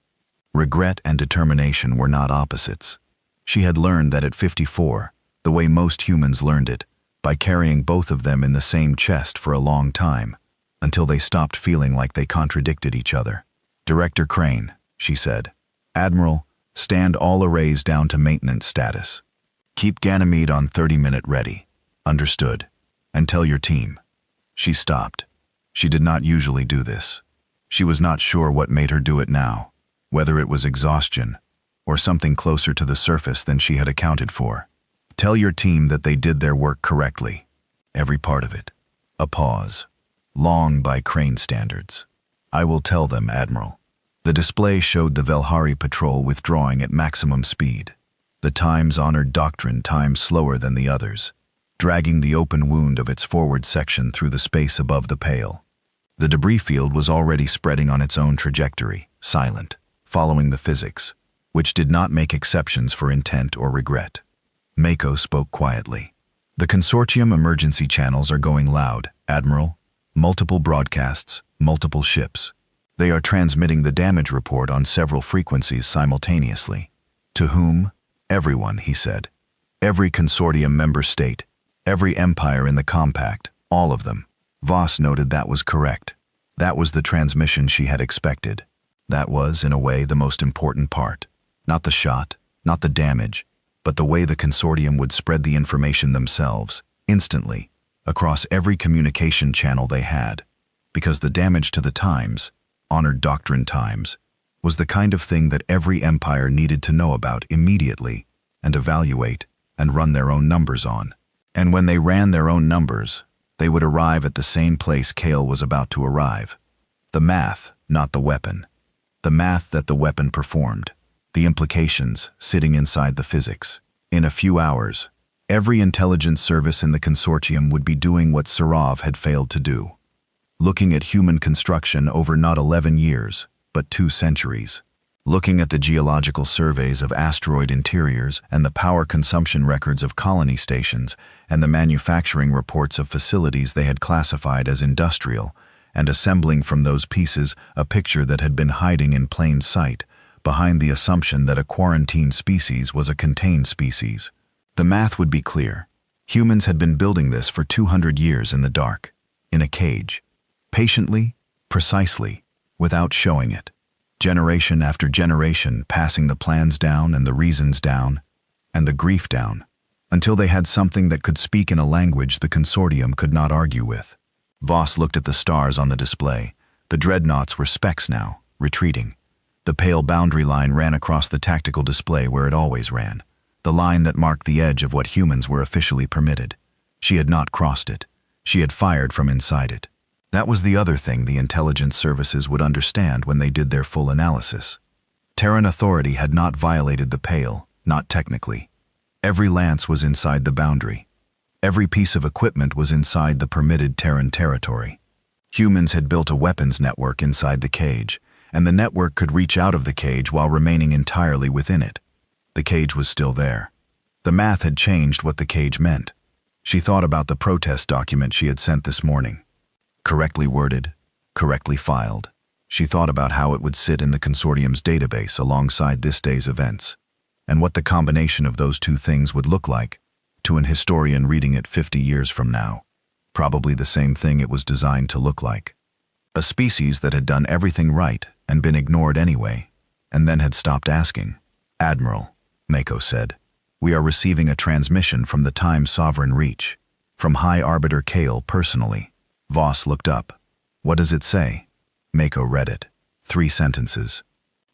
Regret and determination were not opposites. She had learned that at 54, the way most humans learned it, by carrying both of them in the same chest for a long time, until they stopped feeling like they contradicted each other. Director Crane, she said. Admiral, stand all arrays down to maintenance status. Keep Ganymede on 30-minute ready. Understood. And tell your team. She stopped. She did not usually do this. She was not sure what made her do it now, whether it was exhaustion or something closer to the surface than she had accounted for. Tell your team that they did their work correctly. Every part of it. A pause. Long by Crane standards. I will tell them, Admiral. The display showed the Velhari patrol withdrawing at maximum speed. The Times-honored doctrine timed slower than the others, dragging the open wound of its forward section through the space above the pale. The debris field was already spreading on its own trajectory, silent, following the physics, which did not make exceptions for intent or regret. Mako spoke quietly. The consortium emergency channels are going loud, Admiral. Multiple broadcasts, multiple ships. They are transmitting the damage report on several frequencies simultaneously. To whom? Everyone, he said. Every consortium member state. Every empire in the compact, all of them. Voss noted that was correct. That was the transmission she had expected. That was, in a way, the most important part. Not the shot, not the damage, but the way the consortium would spread the information themselves, instantly, across every communication channel they had. Because the damage to the Times, honored doctrine Times, was the kind of thing that every empire needed to know about immediately and evaluate and run their own numbers on. And when they ran their own numbers, they would arrive at the same place Kale was about to arrive. The math, not the weapon. The math that the weapon performed. The implications sitting inside the physics. In a few hours, every intelligence service in the consortium would be doing what Sarov had failed to do. Looking at human construction over not 11 years, but 2 centuries. Looking at the geological surveys of asteroid interiors and the power consumption records of colony stations and the manufacturing reports of facilities they had classified as industrial, and assembling from those pieces a picture that had been hiding in plain sight, behind the assumption that a quarantined species was a contained species. The math would be clear. Humans had been building this for 200 years in the dark, in a cage, patiently, precisely, without showing it. Generation after generation passing the plans down and the reasons down, and the grief down, until they had something that could speak in a language the consortium could not argue with. Voss looked at the stars on the display. The dreadnoughts were specks now, retreating. The pale boundary line ran across the tactical display where it always ran, the line that marked the edge of what humans were officially permitted. She had not crossed it. She had fired from inside it. That was the other thing the intelligence services would understand when they did their full analysis. Terran authority had not violated the Pale, not technically. Every lance was inside the boundary. Every piece of equipment was inside the permitted Terran territory. Humans had built a weapons network inside the cage, and the network could reach out of the cage while remaining entirely within it. The cage was still there. The math had changed what the cage meant. She thought about the protest document she had sent this morning. Correctly worded, correctly filed. She thought about how it would sit in the consortium's database alongside this day's events, and what the combination of those two things would look like to an historian reading it 50 years from now. Probably the same thing it was designed to look like. A species that had done everything right and been ignored anyway, and then had stopped asking. "Admiral," Mako said, "we are receiving a transmission from the Time Sovereign Reach, from High Arbiter Kale personally." Voss looked up. "What does it say?" Mako read it. 3 sentences.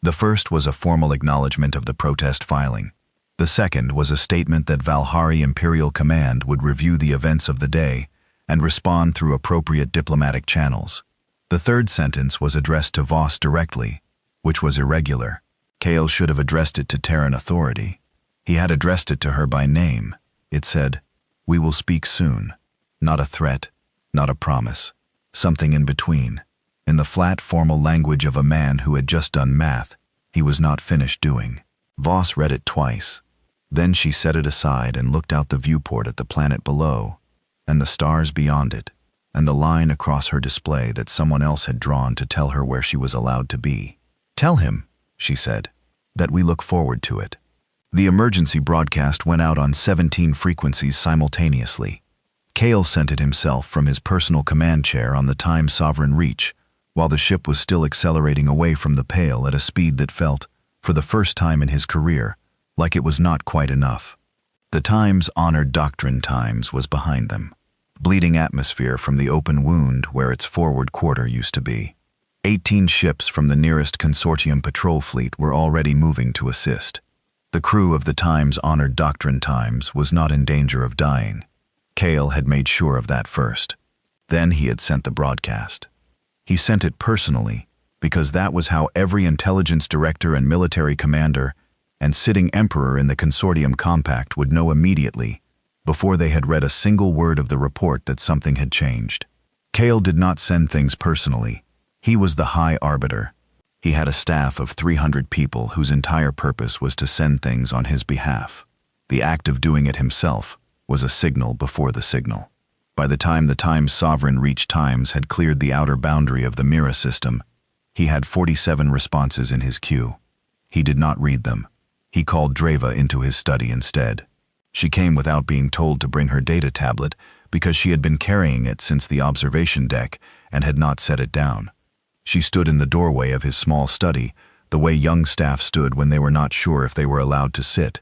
The first was a formal acknowledgement of the protest filing. The second was a statement that Valhari Imperial Command would review the events of the day and respond through appropriate diplomatic channels. The third sentence was addressed to Voss directly, which was irregular. Kale should have addressed it to Terran authority. He had addressed it to her by name. It said, "We will speak soon." Not a threat, not a promise. Something in between. In the flat, formal language of a man who had just done math he was not finished doing. Voss read it twice. Then she set it aside and looked out the viewport at the planet below, and the stars beyond it, and the line across her display that someone else had drawn to tell her where she was allowed to be. "Tell him," she said, "that we look forward to it." The emergency broadcast went out on 17 frequencies simultaneously. Kale sent it himself from his personal command chair on the Time Sovereign Reach, while the ship was still accelerating away from the Pale at a speed that felt, for the first time in his career, like it was not quite enough. The Time's honored doctrine Times was behind them, bleeding atmosphere from the open wound where its forward quarter used to be. 18 ships from the nearest consortium patrol fleet were already moving to assist. The crew of the Time's honored doctrine Times was not in danger of dying. Kale had made sure of that first. Then he had sent the broadcast. He sent it personally, because that was how every intelligence director and military commander and sitting emperor in the consortium compact would know immediately, before they had read a single word of the report, that something had changed. Kale did not send things personally. He was the High Arbiter. He had a staff of 300 people whose entire purpose was to send things on his behalf. The act of doing it himself was a signal before the signal. By the time the Time's Sovereign Reach Times had cleared the outer boundary of the Mira system, he had 47 responses in his queue. He did not read them. He called Dreva into his study instead. She came without being told to bring her data tablet because she had been carrying it since the observation deck and had not set it down. She stood in the doorway of his small study, the way young staff stood when they were not sure if they were allowed to sit,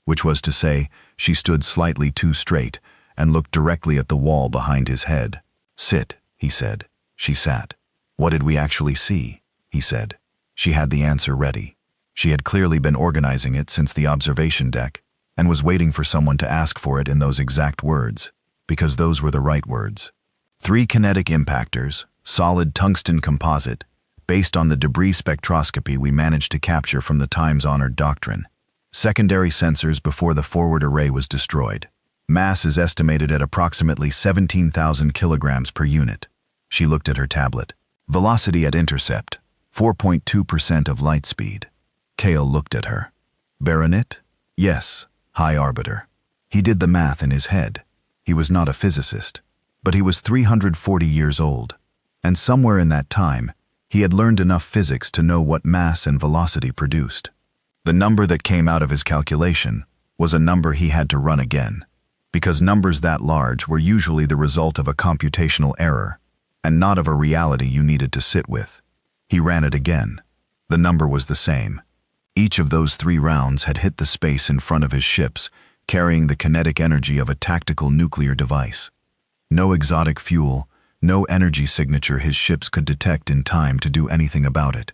which was to say, she stood slightly too straight and looked directly at the wall behind his head. "Sit," he said. She sat. "What did we actually see?" he said. She had the answer ready. She had clearly been organizing it since the observation deck and was waiting for someone to ask for it in those exact words, because those were the right words. 3 kinetic impactors, solid tungsten composite, based on the debris spectroscopy we managed to capture from the Time's honored doctrine. Secondary sensors before the forward array was destroyed. Mass is estimated at approximately 17,000 kilograms per unit. She looked at her tablet. Velocity at intercept, 4.2% of light speed. Kale looked at her. "Baronet?" "Yes, High Arbiter." He did the math in his head. He was not a physicist, but he was 340 years old, and somewhere in that time, he had learned enough physics to know what mass and velocity produced. The number that came out of his calculation was a number he had to run again, because numbers that large were usually the result of a computational error, and not of a reality you needed to sit with. He ran it again. The number was the same. Each of those 3 rounds had hit the space in front of his ships, carrying the kinetic energy of a tactical nuclear device. No exotic fuel, no energy signature his ships could detect in time to do anything about it.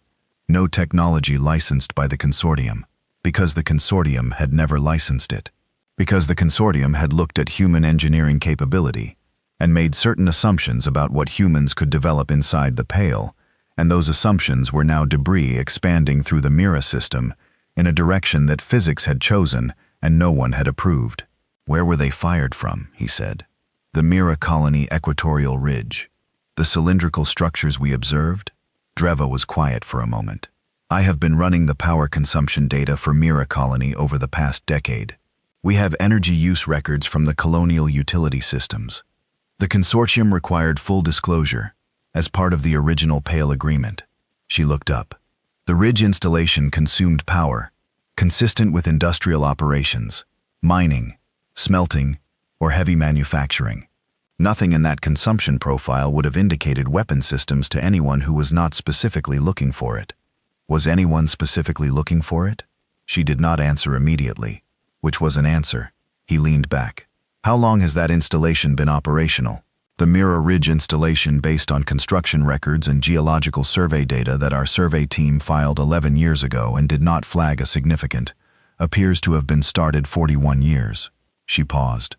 No technology licensed by the consortium, because the consortium had never licensed it. Because the consortium had looked at human engineering capability and made certain assumptions about what humans could develop inside the Pale, and those assumptions were now debris expanding through the Mira system in a direction that physics had chosen and no one had approved. "Where were they fired from?" he said. "The Mira colony equatorial ridge. The cylindrical structures we observed?" Dreva was quiet for a moment. "I have been running the power consumption data for Mira colony over the past decade. We have energy use records from the colonial utility systems. The consortium required full disclosure as part of the original Pale Agreement." She looked up. "The ridge installation consumed power, consistent with industrial operations, mining, smelting, or heavy manufacturing. Nothing in that consumption profile would have indicated weapon systems to anyone who was not specifically looking for it." Was anyone specifically looking for it? She did not answer immediately, which was an answer. He leaned back. "How long has that installation been operational?" "The Mira Ridge installation, based on construction records and geological survey data that our survey team filed 11 years ago and did not flag as significant, appears to have been started 41 years. She paused.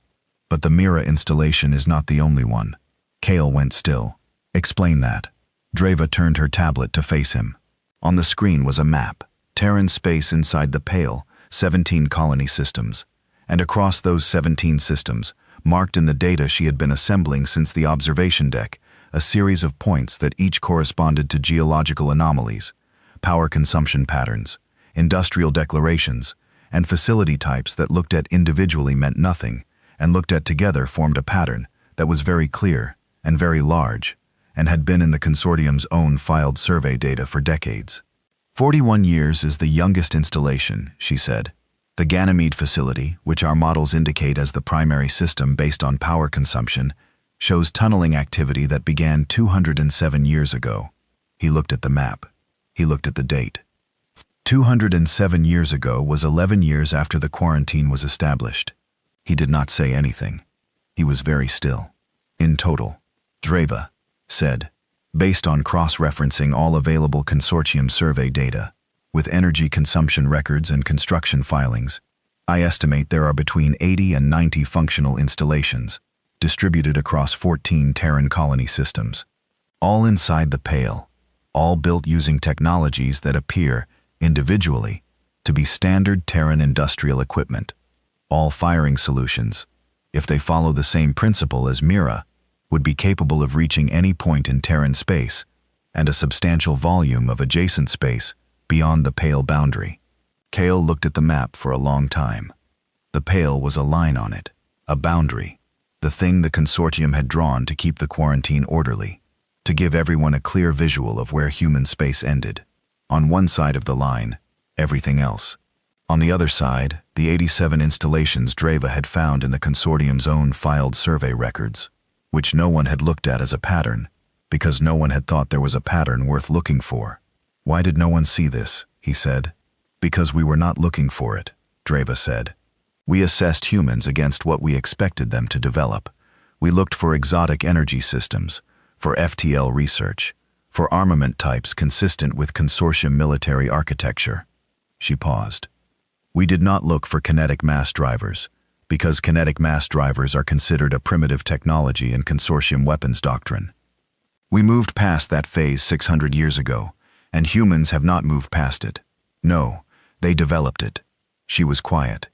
"But the Mira installation is not the only one." Kale went still. "Explain that." Dreva turned her tablet to face him. On the screen was a map, Terran space inside the Pale, 17 colony systems, and across those 17 systems, marked in the data she had been assembling since the observation deck, a series of points that each corresponded to geological anomalies, power consumption patterns, industrial declarations, and facility types that looked at individually meant nothing, and looked at together formed a pattern that was very clear and very large, and had been in the consortium's own filed survey data for decades. 41 years is the youngest installation, she said. The Ganymede facility, which our models indicate as the primary system based on power consumption, shows tunneling activity that began 207 years ago. He looked at the map. He looked at the date. 207 years ago was 11 years after the quarantine was established. He did not say anything. He was very still. "In total," Dreva said, "based on cross-referencing all available consortium survey data, with energy consumption records and construction filings, I estimate there are between 80 and 90 functional installations, distributed across 14 Terran colony systems, all inside the Pale, all built using technologies that appear, individually, to be standard Terran industrial equipment. All firing solutions, if they follow the same principle as Mira, would be capable of reaching any point in Terran space, and a substantial volume of adjacent space beyond the Pale boundary." Kale looked at the map for a long time. The Pale was a line on it, a boundary, the thing the consortium had drawn to keep the quarantine orderly, to give everyone a clear visual of where human space ended. On one side of the line, everything else. On the other side, the 87 installations Dreva had found in the consortium's own filed survey records, which no one had looked at as a pattern, because no one had thought there was a pattern worth looking for. "Why did no one see this?" he said. "Because we were not looking for it," Dreva said. "We assessed humans against what we expected them to develop. We looked for exotic energy systems, for FTL research, for armament types consistent with consortium military architecture." She paused. "We did not look for kinetic mass drivers, because kinetic mass drivers are considered a primitive technology in consortium weapons doctrine. We moved past that phase 600 years ago, and humans have not moved past it. No, they developed it." She was quiet.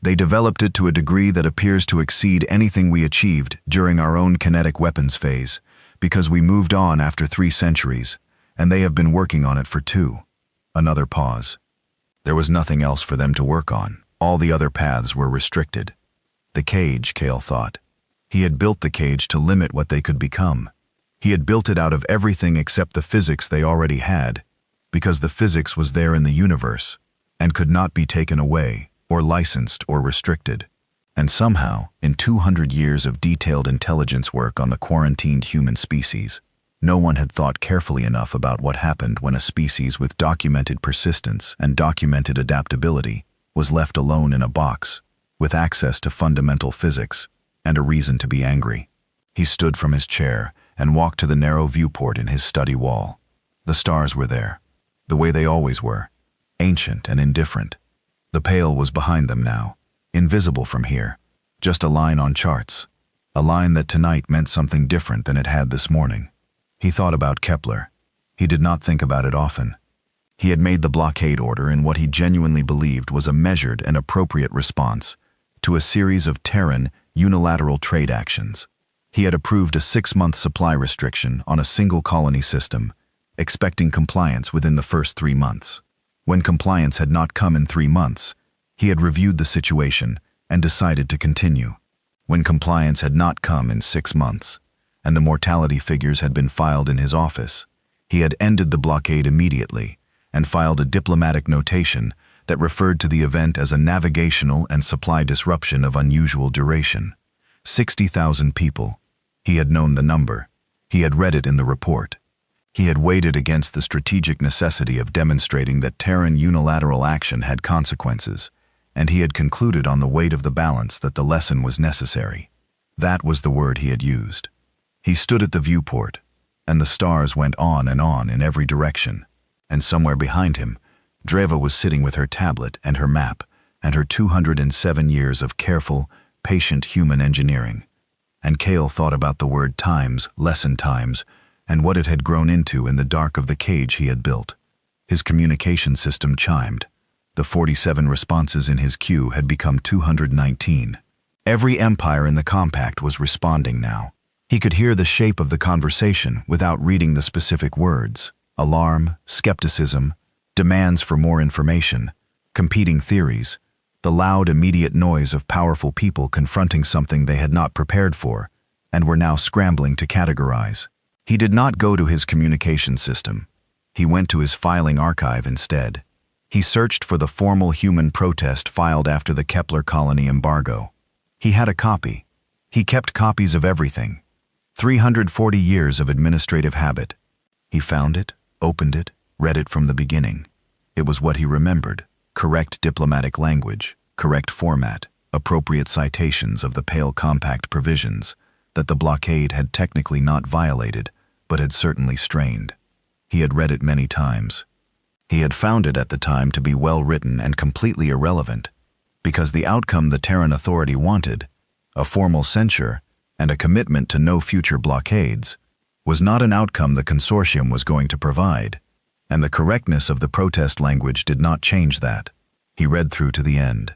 "They developed it to a degree that appears to exceed anything we achieved during our own kinetic weapons phase, because we moved on after 3 centuries, and they have been working on it for 2. Another pause. There was nothing else for them to work on. All the other paths were restricted. The cage, Kale thought. He had built the cage to limit what they could become. He had built it out of everything except the physics they already had, because the physics was there in the universe, and could not be taken away, or licensed, or restricted. And somehow, in 200 years of detailed intelligence work on the quarantined human species, no one had thought carefully enough about what happened when a species with documented persistence and documented adaptability was left alone in a box, with access to fundamental physics, and a reason to be angry. He stood from his chair and walked to the narrow viewport in his study wall. The stars were there, the way they always were, ancient and indifferent. The Pale was behind them now, invisible from here, just a line on charts, a line that tonight meant something different than it had this morning. He thought about Kepler. He did not think about it often. He had made the blockade order in what he genuinely believed was a measured and appropriate response to a series of Terran unilateral trade actions. He had approved a 6-month supply restriction on a single colony system, expecting compliance within the first 3 months. When compliance had not come in 3 months, he had reviewed the situation and decided to continue. When compliance had not come in 6 months, and the mortality figures had been filed in his office, he had ended the blockade immediately and filed a diplomatic notation that referred to the event as a navigational and supply disruption of unusual duration. 60,000 people. He had known the number. He had read it in the report. He had weighed it against the strategic necessity of demonstrating that Terran unilateral action had consequences, and he had concluded on the weight of the balance that the lesson was necessary. That was the word he had used. He stood at the viewport, and the stars went on in every direction, and somewhere behind him, Dreva was sitting with her tablet and her map and her 207 years of careful, patient human engineering. And Kale thought about the word times, lesson times, and what it had grown into in the dark of the cage he had built. His communication system chimed. The 47 responses in his queue had become 219. Every empire in the compact was responding now. He could hear the shape of the conversation without reading the specific words. Alarm, skepticism, demands for more information, competing theories, the loud, immediate noise of powerful people confronting something they had not prepared for and were now scrambling to categorize. He did not go to his communication system. He went to his filing archive instead. He searched for the formal human protest filed after the Kepler colony embargo. He had a copy. He kept copies of everything. 340 years of administrative habit. He found it, opened it, read it from the beginning. It was what he remembered. Correct diplomatic language, correct format, appropriate citations of the Pale Compact provisions that the blockade had technically not violated, but had certainly strained. He had read it many times. He had found it at the time to be well written and completely irrelevant, because the outcome the Terran Authority wanted, a formal censure and a commitment to no future blockades, was not an outcome the consortium was going to provide, and the correctness of the protest language did not change that. He read through to the end.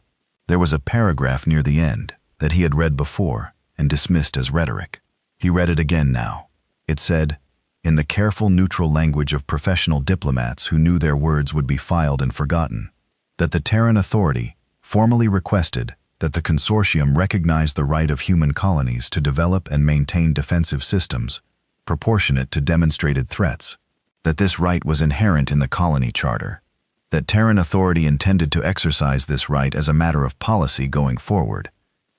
There was a paragraph near the end that he had read before and dismissed as rhetoric. He read it again now. It said, in the careful, neutral language of professional diplomats who knew their words would be filed and forgotten, that the Terran Authority formally requested that the consortium recognize the right of human colonies to develop and maintain defensive systems proportionate to demonstrated threats, that this right was inherent in the colony charter, that Terran Authority intended to exercise this right as a matter of policy going forward,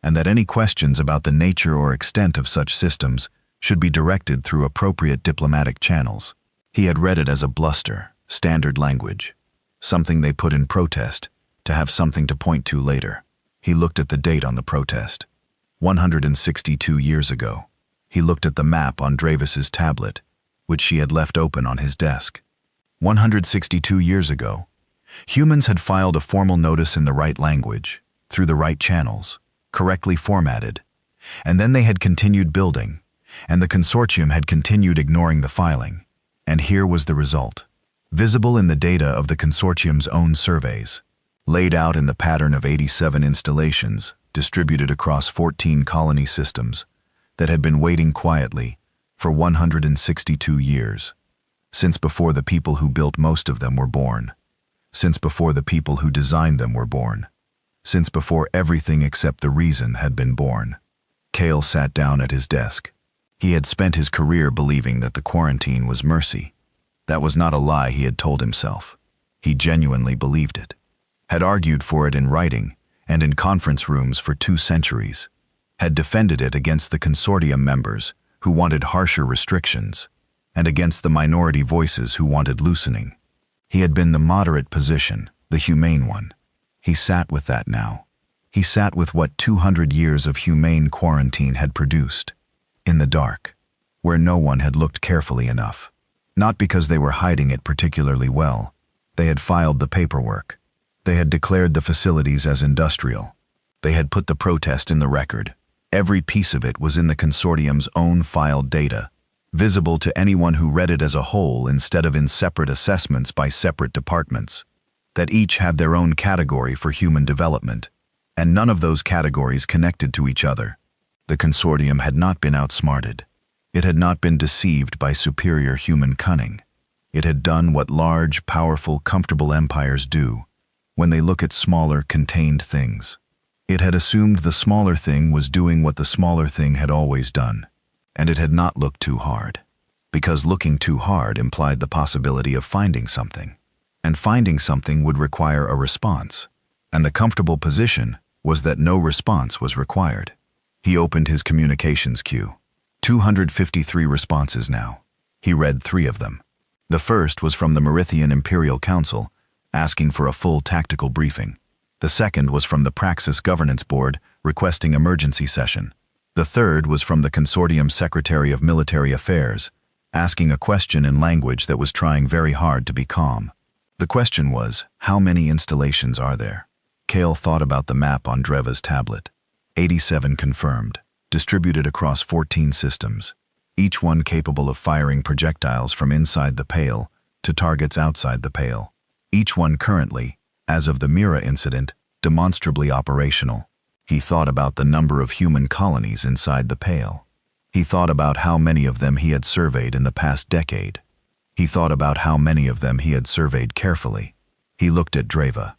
and that any questions about the nature or extent of such systems should be directed through appropriate diplomatic channels. He had read it as a bluster, standard language, something they put in protest to have something to point to later. He looked at the date on the protest. 162 years ago. He looked at the map on Dravis's tablet, which she had left open on his desk. 162 years ago, humans had filed a formal notice in the right language, through the right channels, correctly formatted, and then they had continued building, and the consortium had continued ignoring the filing. And here was the result, visible in the data of the consortium's own surveys, laid out in the pattern of 87 installations distributed across 14 colony systems that had been waiting quietly for 162 years, since before the people who built most of them were born, since before the people who designed them were born, since before everything except the reason had been born. Kale sat down at his desk. He had spent his career believing that the quarantine was mercy. That was not a lie he had told himself. He genuinely believed it, had argued for it in writing and in conference rooms for 2 centuries, had defended it against the consortium members who wanted harsher restrictions, and against the minority voices who wanted loosening. He had been the moderate position, the humane one. He sat with that now. He sat with what 200 years of humane quarantine had produced, in the dark, where no one had looked carefully enough. Not because they were hiding it particularly well. They had filed the paperwork. They had declared the facilities as industrial. They had put the protest in the record. Every piece of it was in the consortium's own filed data. visible to anyone who read it as a whole instead of in separate assessments by separate departments, that each had their own category for human development, and none of those categories connected to each other. The consortium had not been outsmarted. It had not been deceived by superior human cunning. It had done what large, powerful, comfortable empires do when they look at smaller, contained things. It had assumed the smaller thing was doing what the smaller thing had always done, and it had not looked too hard, because looking too hard implied the possibility of finding something, and finding something would require a response, and the comfortable position was that no response was required. He opened his communications queue. 253 responses now. He read 3 of them. The first was from the Merithian Imperial Council, asking for a full tactical briefing. The second was from the Praxis Governance Board, requesting emergency session. The third was from the Consortium Secretary of Military Affairs, asking a question in language that was trying very hard to be calm. The question was, how many installations are there? Kale thought about the map on Dreva's tablet. 87 confirmed, distributed across 14 systems, each one capable of firing projectiles from inside the Pale to targets outside the Pale. Each one currently, as of the Mira incident, demonstrably operational. He thought about the number of human colonies inside the Pale. He thought about how many of them he had surveyed in the past decade. He thought about how many of them he had surveyed carefully. He looked at Dreva.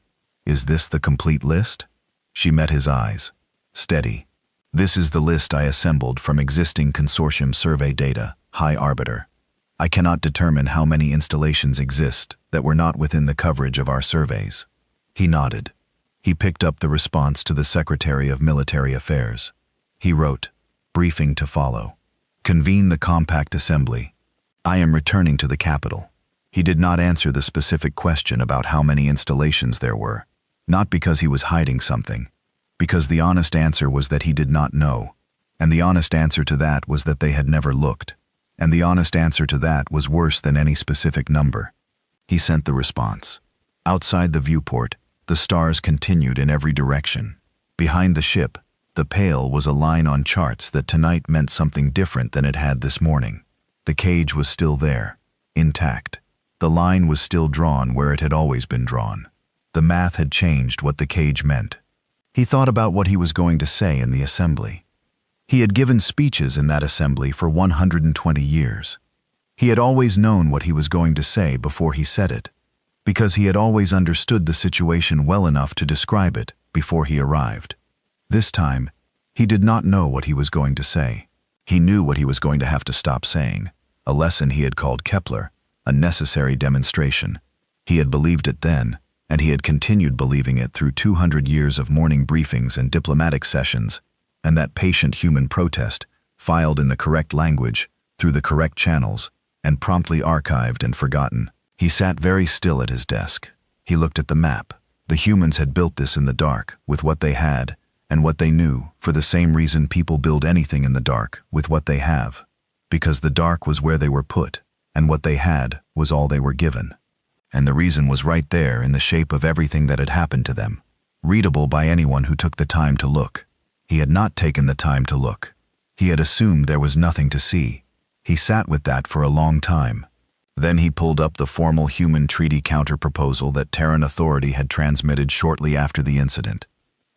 Is this the complete list? She met his eyes. Steady. This is the list I assembled from existing consortium survey data, High Arbiter. I cannot determine how many installations exist that were not within the coverage of our surveys. He nodded. He picked up the response to the Secretary of Military Affairs. He wrote, briefing to follow. Convene the compact assembly. I am returning to the capital. He did not answer the specific question about how many installations there were, not because he was hiding something, because the honest answer was that he did not know, and the honest answer to that was that they had never looked, and the honest answer to that was worse than any specific number. He sent the response. Outside the viewport, the stars continued in every direction. Behind the ship, the Pale was a line on charts that tonight meant something different than it had this morning. The cage was still there, intact. The line was still drawn where it had always been drawn. The math had changed what the cage meant. He thought about what he was going to say in the assembly. He had given speeches in that assembly for 120 years. He had always known what he was going to say before he said it, because he had always understood the situation well enough to describe it before he arrived. This time, he did not know what he was going to say. He knew what he was going to have to stop saying, a lesson he had called Kepler, a necessary demonstration. He had believed it then, and he had continued believing it through 200 years of morning briefings and diplomatic sessions, and that patient human protest, filed in the correct language, through the correct channels, and promptly archived and forgotten. He sat very still at his desk. He looked at the map. The humans had built this in the dark, with what they had, and what they knew, for the same reason people build anything in the dark, with what they have. Because the dark was where they were put, and what they had was all they were given. And the reason was right there in the shape of everything that had happened to them, readable by anyone who took the time to look. He had not taken the time to look. He had assumed there was nothing to see. He sat with that for a long time. Then he pulled up the formal human treaty counter-proposal that Terran Authority had transmitted shortly after the incident.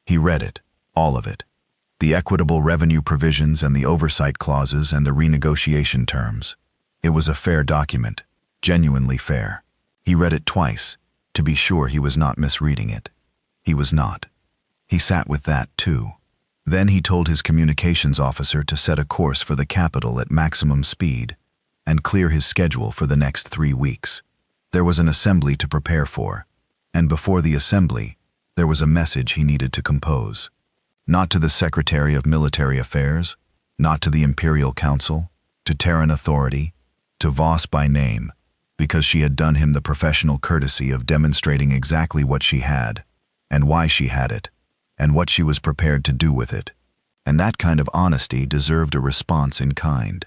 He read it, all of it. The equitable revenue provisions and the oversight clauses and the renegotiation terms. It was a fair document, genuinely fair. He read it twice, to be sure he was not misreading it. He was not. He sat with that, too. Then he told his communications officer to set a course for the capital at maximum speed and clear his schedule for the next 3 weeks. There was an assembly to prepare for, and before the assembly, there was a message he needed to compose. Not to the Secretary of Military Affairs, not to the Imperial Council, to Terran Authority, to Voss by name, because she had done him the professional courtesy of demonstrating exactly what she had, and why she had it, and what she was prepared to do with it. And that kind of honesty deserved a response in kind.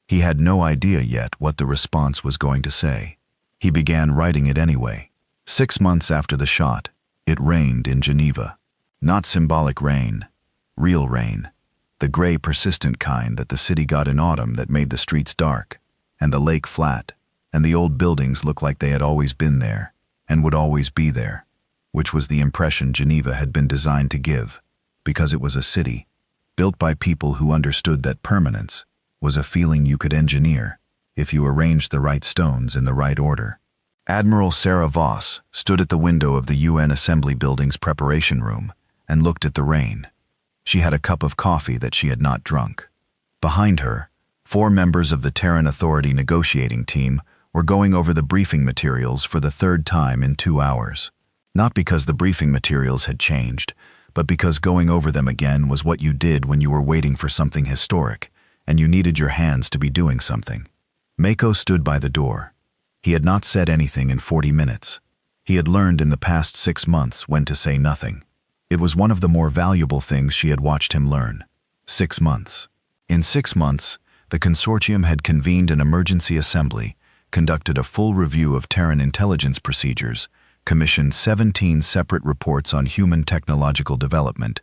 He had no idea yet what the response was going to say. He began writing it anyway. 6 months after the shot, it rained in Geneva. Not symbolic rain, real rain. The gray, persistent kind that the city got in autumn that made the streets dark, and the lake flat, and the old buildings looked like they had always been there, and would always be there, which was the impression Geneva had been designed to give, because it was a city, built by people who understood that permanence was a feeling you could engineer if you arranged the right stones in the right order. Admiral Sarah Voss stood at the window of the UN Assembly Building's preparation room and looked at the rain. She had a cup of coffee that she had not drunk. Behind her, 4 members of the Terran Authority negotiating team were going over the briefing materials for the 3rd time in 2 hours. Not because the briefing materials had changed, but because going over them again was what you did when you were waiting for something historic, and you needed your hands to be doing something. Mako stood by the door. He had not said anything in 40 minutes. He had learned in the past 6 months when to say nothing. It was one of the more valuable things she had watched him learn. 6 months. In 6 months, the consortium had convened an emergency assembly, conducted a full review of Terran intelligence procedures, commissioned 17 separate reports on human technological development,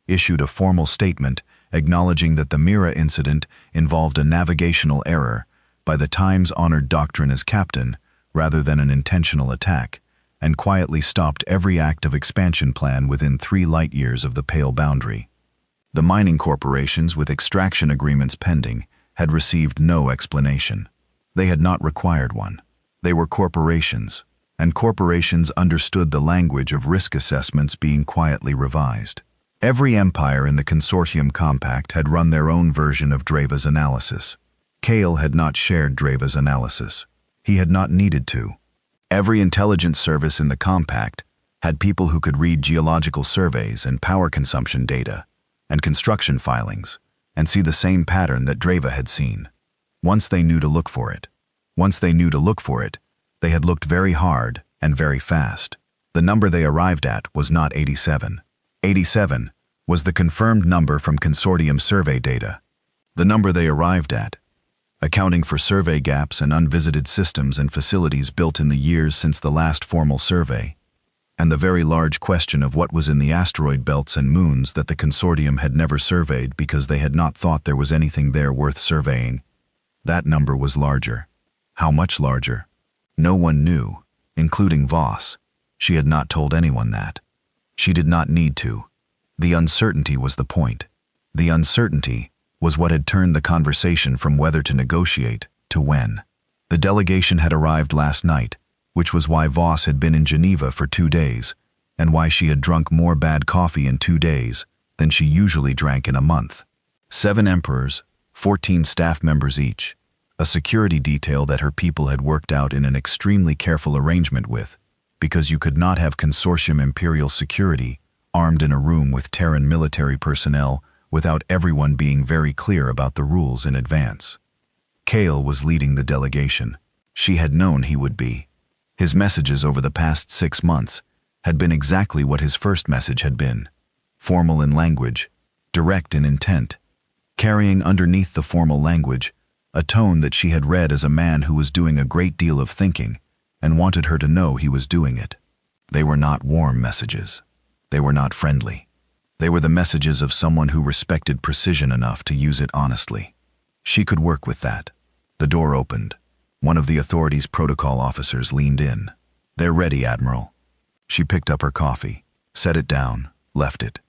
issued a formal statement acknowledging that the Mira incident involved a navigational error by the Times-honored doctrine as captain rather than an intentional attack, and quietly stopped every act of expansion plan within 3 light-years of the pale boundary. The mining corporations with extraction agreements pending had received no explanation. They had not required one. They were corporations, and corporations understood the language of risk assessments being quietly revised. Every empire in the consortium compact had run their own version of Dreva's analysis. Kale had not shared Dreva's analysis. He had not needed to. Every intelligence service in the compact had people who could read geological surveys and power consumption data and construction filings and see the same pattern that Dreva had seen. Once they knew to look for it. Once they knew to look for it, they had looked very hard and very fast. The number they arrived at was not 87. 87 was the confirmed number from consortium survey data. The number they arrived at, accounting for survey gaps and unvisited systems and facilities built in the years since the last formal survey, and the very large question of what was in the asteroid belts and moons that the consortium had never surveyed because they had not thought there was anything there worth surveying. That number was larger. How much larger? No one knew, including Voss. She had not told anyone that. She did not need to. The uncertainty was the point. The uncertainty was what had turned the conversation from whether to negotiate to when. The delegation had arrived last night, which was why Voss had been in Geneva for 2 days, and why she had drunk more bad coffee in 2 days than she usually drank in a month. 7 emperors, 14 staff members each, a security detail that her people had worked out in an extremely careful arrangement with, because you could not have consortium imperial security armed in a room with Terran military personnel without everyone being very clear about the rules in advance. Kale was leading the delegation. She had known he would be. His messages over the past 6 months had been exactly what his first message had been. Formal in language, direct in intent, carrying underneath the formal language a tone that she had read as a man who was doing a great deal of thinking and wanted her to know he was doing it. They were not warm messages. They were not friendly. They were the messages of someone who respected precision enough to use it honestly. She could work with that. The door opened. One of the authority's protocol officers leaned in. "They're ready, Admiral." She picked up her coffee, set it down, left it.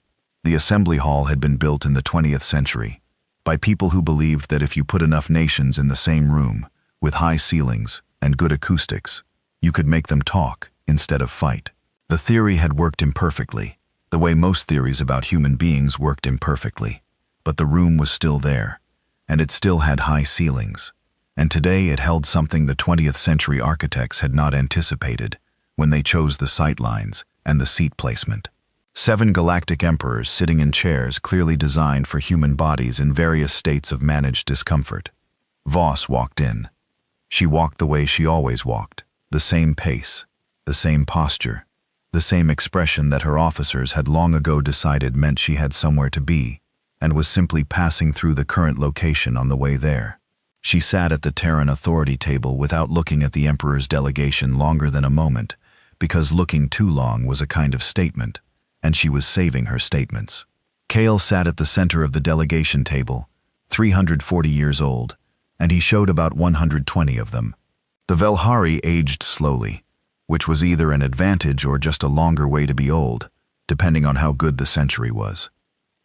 The assembly hall had been built in the 20th century by people who believed that if you put enough nations in the same room, with high ceilings and good acoustics, you could make them talk instead of fight. The theory had worked imperfectly, the way most theories about human beings worked imperfectly, but the room was still there, and it still had high ceilings. And today it held something the 20th century architects had not anticipated when they chose the sight lines and the seat placement. 7 galactic emperors sitting in chairs clearly designed for human bodies in various states of managed discomfort. Voss walked in. She walked the way she always walked, the same pace, the same posture, the same expression that her officers had long ago decided meant she had somewhere to be, and was simply passing through the current location on the way there. She sat at the Terran Authority table without looking at the Emperor's delegation longer than a moment, because looking too long was a kind of statement, and she was saving her statements. Kale sat at the center of the delegation table, 340 years old, and he showed about 120 of them. The Velhari aged slowly, which was either an advantage or just a longer way to be old, depending on how good the century was.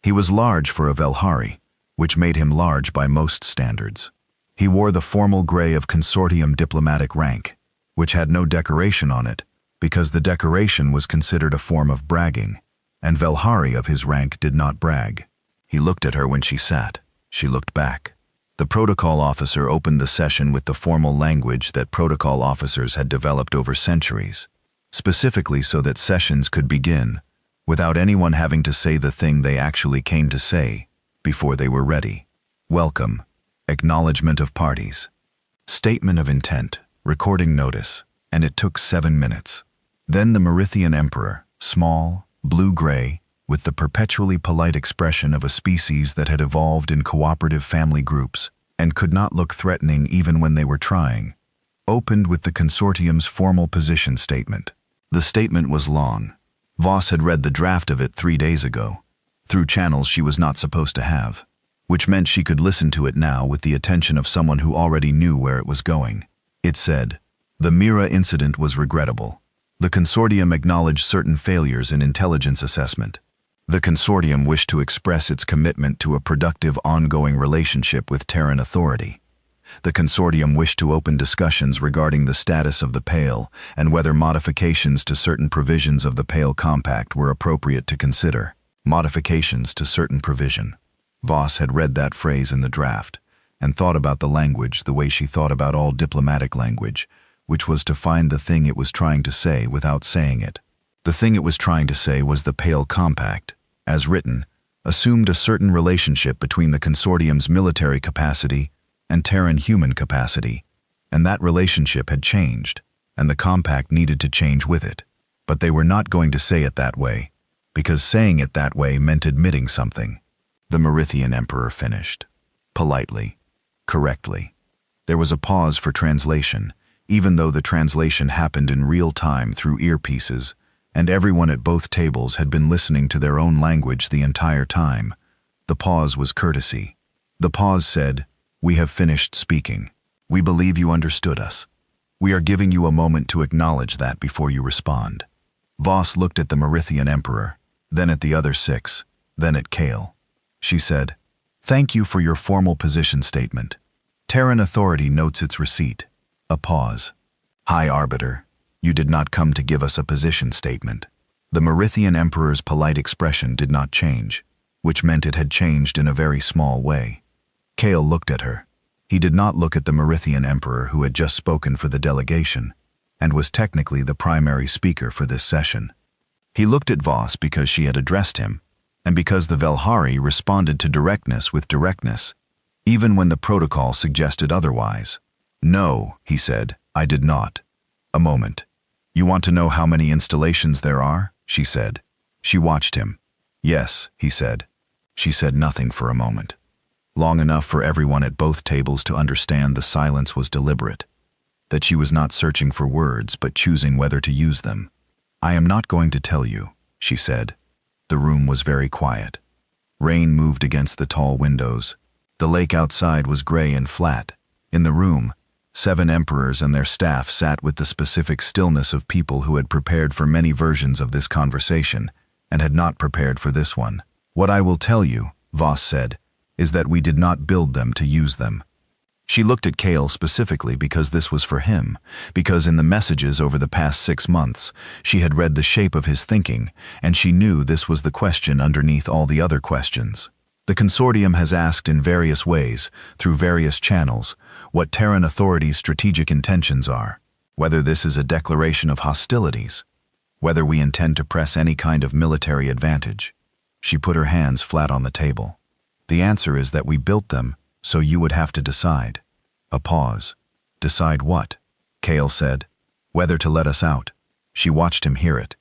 He was large for a Velhari, which made him large by most standards. He wore the formal gray of consortium diplomatic rank, which had no decoration on it, because the decoration was considered a form of bragging, and Velhari of his rank did not brag. He looked at her when she sat. She looked back. The protocol officer opened the session with the formal language that protocol officers had developed over centuries, specifically so that sessions could begin without anyone having to say the thing they actually came to say before they were ready. Welcome. Acknowledgement of parties. Statement of intent. Recording notice. And it took 7 minutes. Then the Merithian Emperor, small, blue-gray, with the perpetually polite expression of a species that had evolved in cooperative family groups and could not look threatening even when they were trying, opened with the consortium's formal position statement. The statement was long. Voss had read the draft of it 3 days ago, through channels she was not supposed to have, which meant she could listen to it now with the attention of someone who already knew where it was going. It said, "The Mira incident was regrettable. The consortium acknowledged certain failures in intelligence assessment. The consortium wished to express its commitment to a productive ongoing relationship with Terran authority. The consortium wished to open discussions regarding the status of the Pale and whether modifications to certain provisions of the Pale Compact were appropriate to consider." Modifications to certain provision. Voss had read that phrase in the draft and thought about the language the way she thought about all diplomatic language, which was to find the thing it was trying to say without saying it. The thing it was trying to say was the Pale Compact, as written, assumed a certain relationship between the consortium's military capacity and Terran human capacity, and that relationship had changed, and the compact needed to change with it. But they were not going to say it that way, because saying it that way meant admitting something. The Merithian Emperor finished. Politely. Correctly. There was a pause for translation, even though the translation happened in real time through earpieces, and everyone at both tables had been listening to their own language the entire time. The pause was courtesy. The pause said, "We have finished speaking. We believe you understood us. We are giving you a moment to acknowledge that before you respond." Voss looked at the Merithian Emperor, then at the other 6, then at Kale. She said, "Thank you for your formal position statement. Terran authority notes its receipt." A pause. "High Arbiter, you did not come to give us a position statement." The Merithian Emperor's polite expression did not change, which meant it had changed in a very small way. Kale looked at her. He did not look at the Merithian Emperor who had just spoken for the delegation, and was technically the primary speaker for this session. He looked at Voss because she had addressed him, and because the Velhari responded to directness with directness, even when the protocol suggested otherwise. "No," he said, "I did not." A moment. "You want to know how many installations there are?" she said. She watched him. "Yes," he said. She said nothing for a moment. Long enough for everyone at both tables to understand the silence was deliberate, that she was not searching for words but choosing whether to use them. "I am not going to tell you," she said. The room was very quiet. Rain moved against the tall windows. The lake outside was gray and flat. In the room, 7 emperors and their staff sat with the specific stillness of people who had prepared for many versions of this conversation and had not prepared for this one. "What I will tell you," Voss said, "is that we did not build them to use them." She looked at Kale specifically because this was for him, because in the messages over the past 6 months, she had read the shape of his thinking, and she knew this was the question underneath all the other questions. The consortium has asked in various ways, through various channels, what Terran authority's strategic intentions are, whether this is a declaration of hostilities, whether we intend to press any kind of military advantage. She put her hands flat on the table. "The answer is that we built them, so you would have to decide." A pause. "Decide what?" Kale said. "Whether to let us out." She watched him hear it.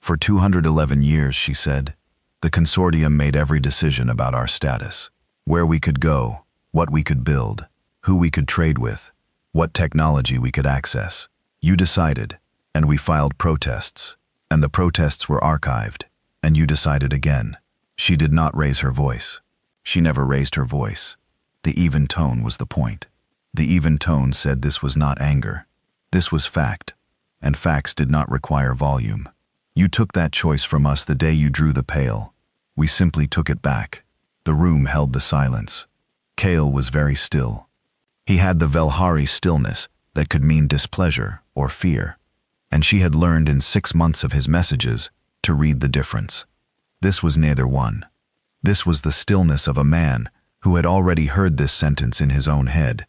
"For 211 years," she said, "the consortium made every decision about our status. Where we could go, what we could build, who we could trade with, what technology we could access. You decided, and we filed protests, and the protests were archived, and you decided again." She did not raise her voice. She never raised her voice. The even tone was the point. The even tone said this was not anger. This was fact, and facts did not require volume. You took that choice from us the day you drew the pale. We simply took it back. The room held the silence. Kale was very still. He had the Velhari stillness that could mean displeasure or fear, and she had learned in 6 months of his messages to read the difference. This was neither one. This was the stillness of a man who had already heard this sentence in his own head,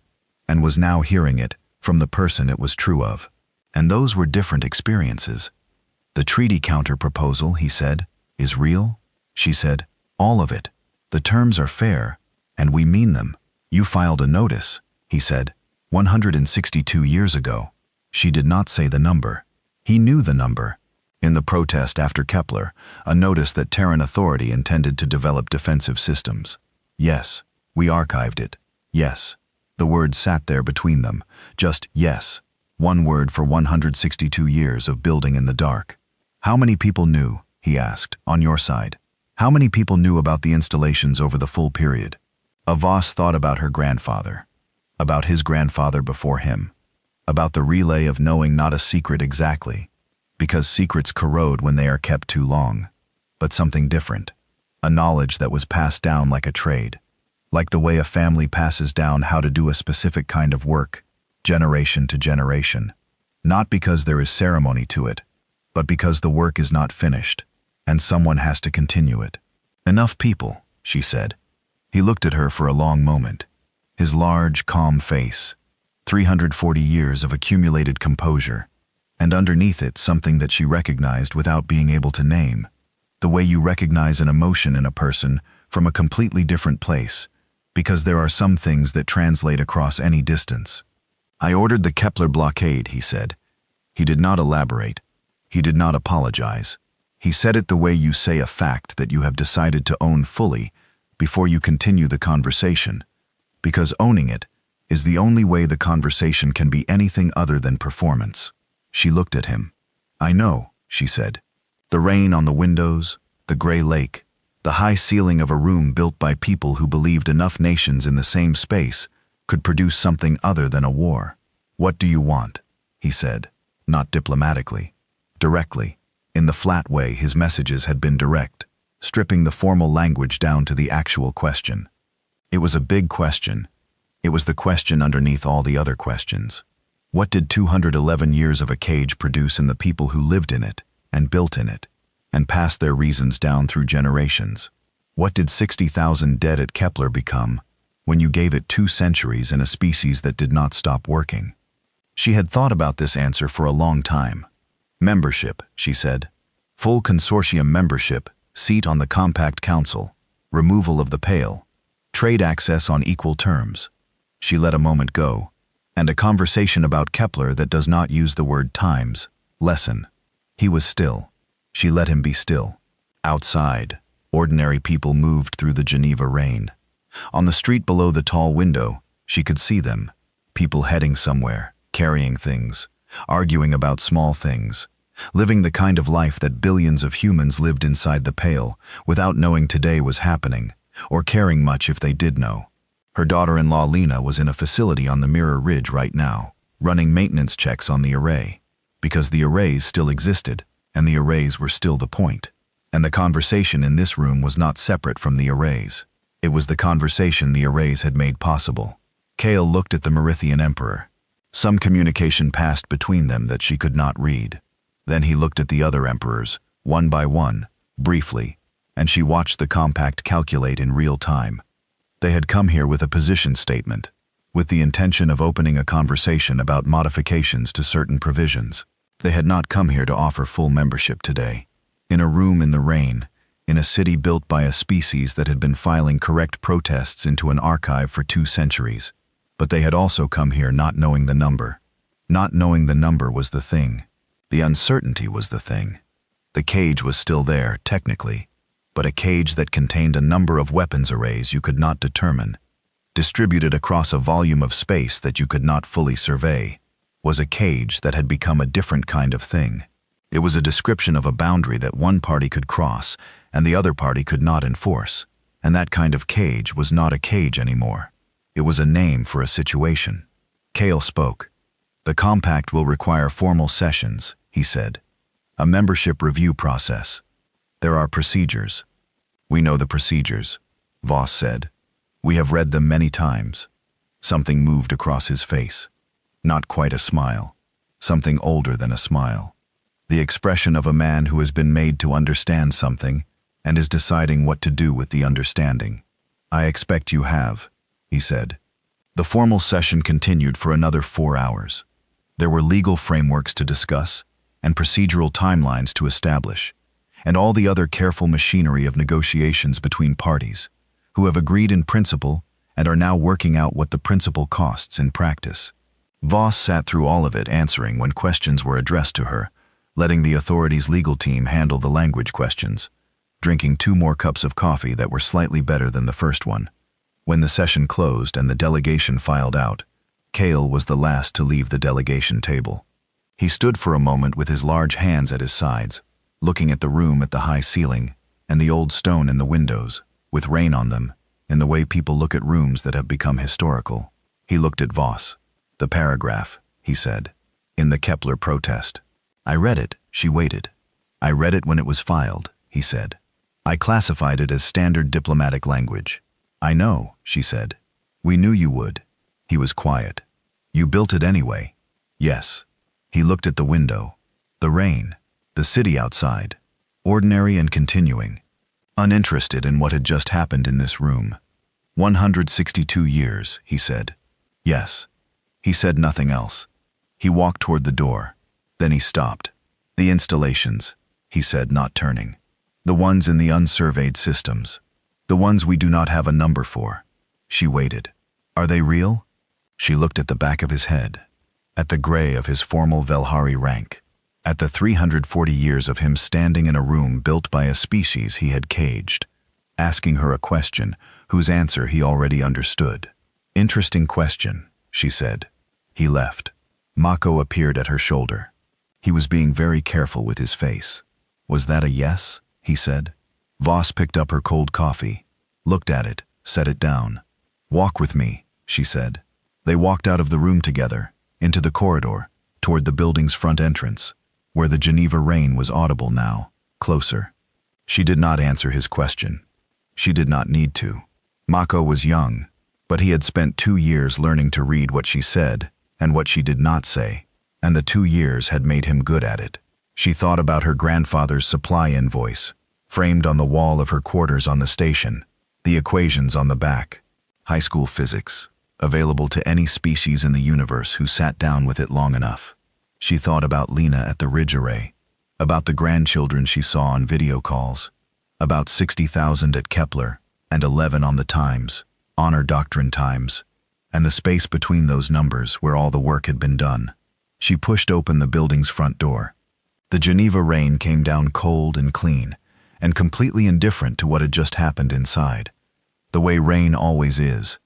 and was now hearing it from the person it was true of. And those were different experiences. The treaty counter-proposal, he said, is real? She said, all of it. The terms are fair, and we mean them. You filed a notice, he said, 162 years ago. She did not say the number. He knew the number. In the protest after Kepler, a notice that Terran Authority intended to develop defensive systems. Yes, we archived it. Yes. The word sat there between them. Just yes. One word for 162 years of building in the dark. How many people knew, he asked, on your side? How many people knew about the installations over the full period? Avos thought about her grandfather. About his grandfather before him. About the relay of knowing not a secret exactly. Because secrets corrode when they are kept too long. But something different. A knowledge that was passed down like a trade. Like the way a family passes down how to do a specific kind of work, generation to generation. Not because there is ceremony to it, but because the work is not finished, and someone has to continue it. Enough people, she said. He looked at her for a long moment. His large, calm face. 340 years of accumulated composure. And underneath it something that she recognized without being able to name. The way you recognize an emotion in a person from a completely different place, because there are some things that translate across any distance. I ordered the Kepler blockade, he said. He did not elaborate. He did not apologize. He said it the way you say a fact that you have decided to own fully before you continue the conversation, because owning it is the only way the conversation can be anything other than performance. She looked at him. I know, she said. The rain on the windows, the gray lake, the high ceiling of a room built by people who believed enough nations in the same space could produce something other than a war. What do you want? He said, not diplomatically, directly. In the flat way his messages had been direct, stripping the formal language down to the actual question. It was a big question. It was the question underneath all the other questions. What did 211 years of a cage produce in the people who lived in it, and built in it, and passed their reasons down through generations? What did 60,000 dead at Kepler become when you gave it 2 centuries in a species that did not stop working? She had thought about this answer for a long time. Membership, she said. Full consortium membership, seat on the Compact Council, removal of the Pale, trade access on equal terms. She let a moment go, and a conversation about Kepler that does not use the word times, lesson. He was still. She let him be still. Outside, ordinary people moved through the Geneva rain. On the street below the tall window, she could see them, people heading somewhere, carrying things, arguing about small things, living the kind of life that billions of humans lived inside the Pale without knowing today was happening, or caring much if they did know. Her daughter-in-law Lena was in a facility on the Mirror Ridge right now, running maintenance checks on the array, because the arrays still existed, and the arrays were still the point. And the conversation in this room was not separate from the arrays. It was the conversation the arrays had made possible. Kale looked at the Merithian Emperor. Some communication passed between them that she could not read. Then he looked at the other emperors, one by one, briefly, and she watched the compact calculate in real time. They had come here with a position statement, with the intention of opening a conversation about modifications to certain provisions. They had not come here to offer full membership today. In a room in the rain, in a city built by a species that had been filing correct protests into an archive for 2 centuries. But they had also come here not knowing the number. Not knowing the number was the thing. The uncertainty was the thing. The cage was still there, technically, but a cage that contained a number of weapons arrays you could not determine, distributed across a volume of space that you could not fully survey, was a cage that had become a different kind of thing. It was a description of a boundary that one party could cross and the other party could not enforce, and that kind of cage was not a cage anymore. It was a name for a situation. Kale spoke. "The compact will require formal sessions," he said. "A membership review process. There are procedures." "We know the procedures," Voss said. "We have read them many times." Something moved across his face. Not quite a smile. Something older than a smile. The expression of a man who has been made to understand something and is deciding what to do with the understanding. "I expect you have," he said. The formal session continued for another 4 hours. There were legal frameworks to discuss and procedural timelines to establish, and all the other careful machinery of negotiations between parties, who have agreed in principle and are now working out what the principle costs in practice. Voss sat through all of it, answering when questions were addressed to her, letting the authorities' legal team handle the language questions, drinking 2 more cups of coffee that were slightly better than the first one. When the session closed and the delegation filed out, Kale was the last to leave the delegation table. He stood for a moment with his large hands at his sides, looking at the room at the high ceiling and the old stone in the windows, with rain on them, in the way people look at rooms that have become historical. He looked at Voss. "The paragraph," he said, "in the Kepler protest. I read it." She waited. "I read it when it was filed," he said. "I classified it as standard diplomatic language." "I know," she said. "We knew you would." He was quiet. "You built it anyway." "Yes." He looked at the window. The rain. The city outside. Ordinary and continuing. Uninterested in what had just happened in this room. 162 years, he said. "Yes." He said nothing else. He walked toward the door. Then he stopped. "The installations," he said, not turning. "The ones in the unsurveyed systems. The ones we do not have a number for." She waited. "Are they real?" She looked at the back of his head, at the gray of his formal Velhari rank, at the 340 years of him standing in a room built by a species he had caged, asking her a question whose answer he already understood. "Interesting question," she said. He left. Mako appeared at her shoulder. He was being very careful with his face. "Was that a yes?" he said. Voss picked up her cold coffee, looked at it, set it down. "Walk with me," she said. They walked out of the room together, into the corridor, toward the building's front entrance, where the Geneva rain was audible now, closer. She did not answer his question. She did not need to. Mako was young, but he had spent 2 years learning to read what she said and what she did not say, and the 2 years had made him good at it. She thought about her grandfather's supply invoice, framed on the wall of her quarters on the station, the equations on the back. High school physics, available to any species in the universe who sat down with it long enough. She thought about Lena at the Ridge Array, about the grandchildren she saw on video calls, about 60,000 at Kepler and 11 on the Times, honor doctrine times, and the space between those numbers where all the work had been done. She pushed open the building's front door. The Geneva rain came down cold and clean, and completely indifferent to what had just happened inside. The way rain always is.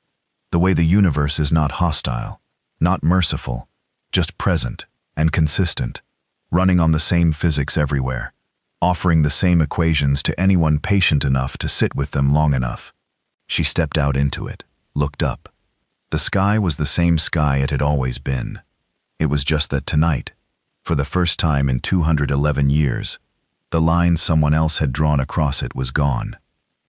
The way the universe is not hostile, not merciful, just present and consistent, running on the same physics everywhere, offering the same equations to anyone patient enough to sit with them long enough. She stepped out into it, looked up. The sky was the same sky it had always been. It was just that tonight, for the first time in 211 years, the line someone else had drawn across it was gone.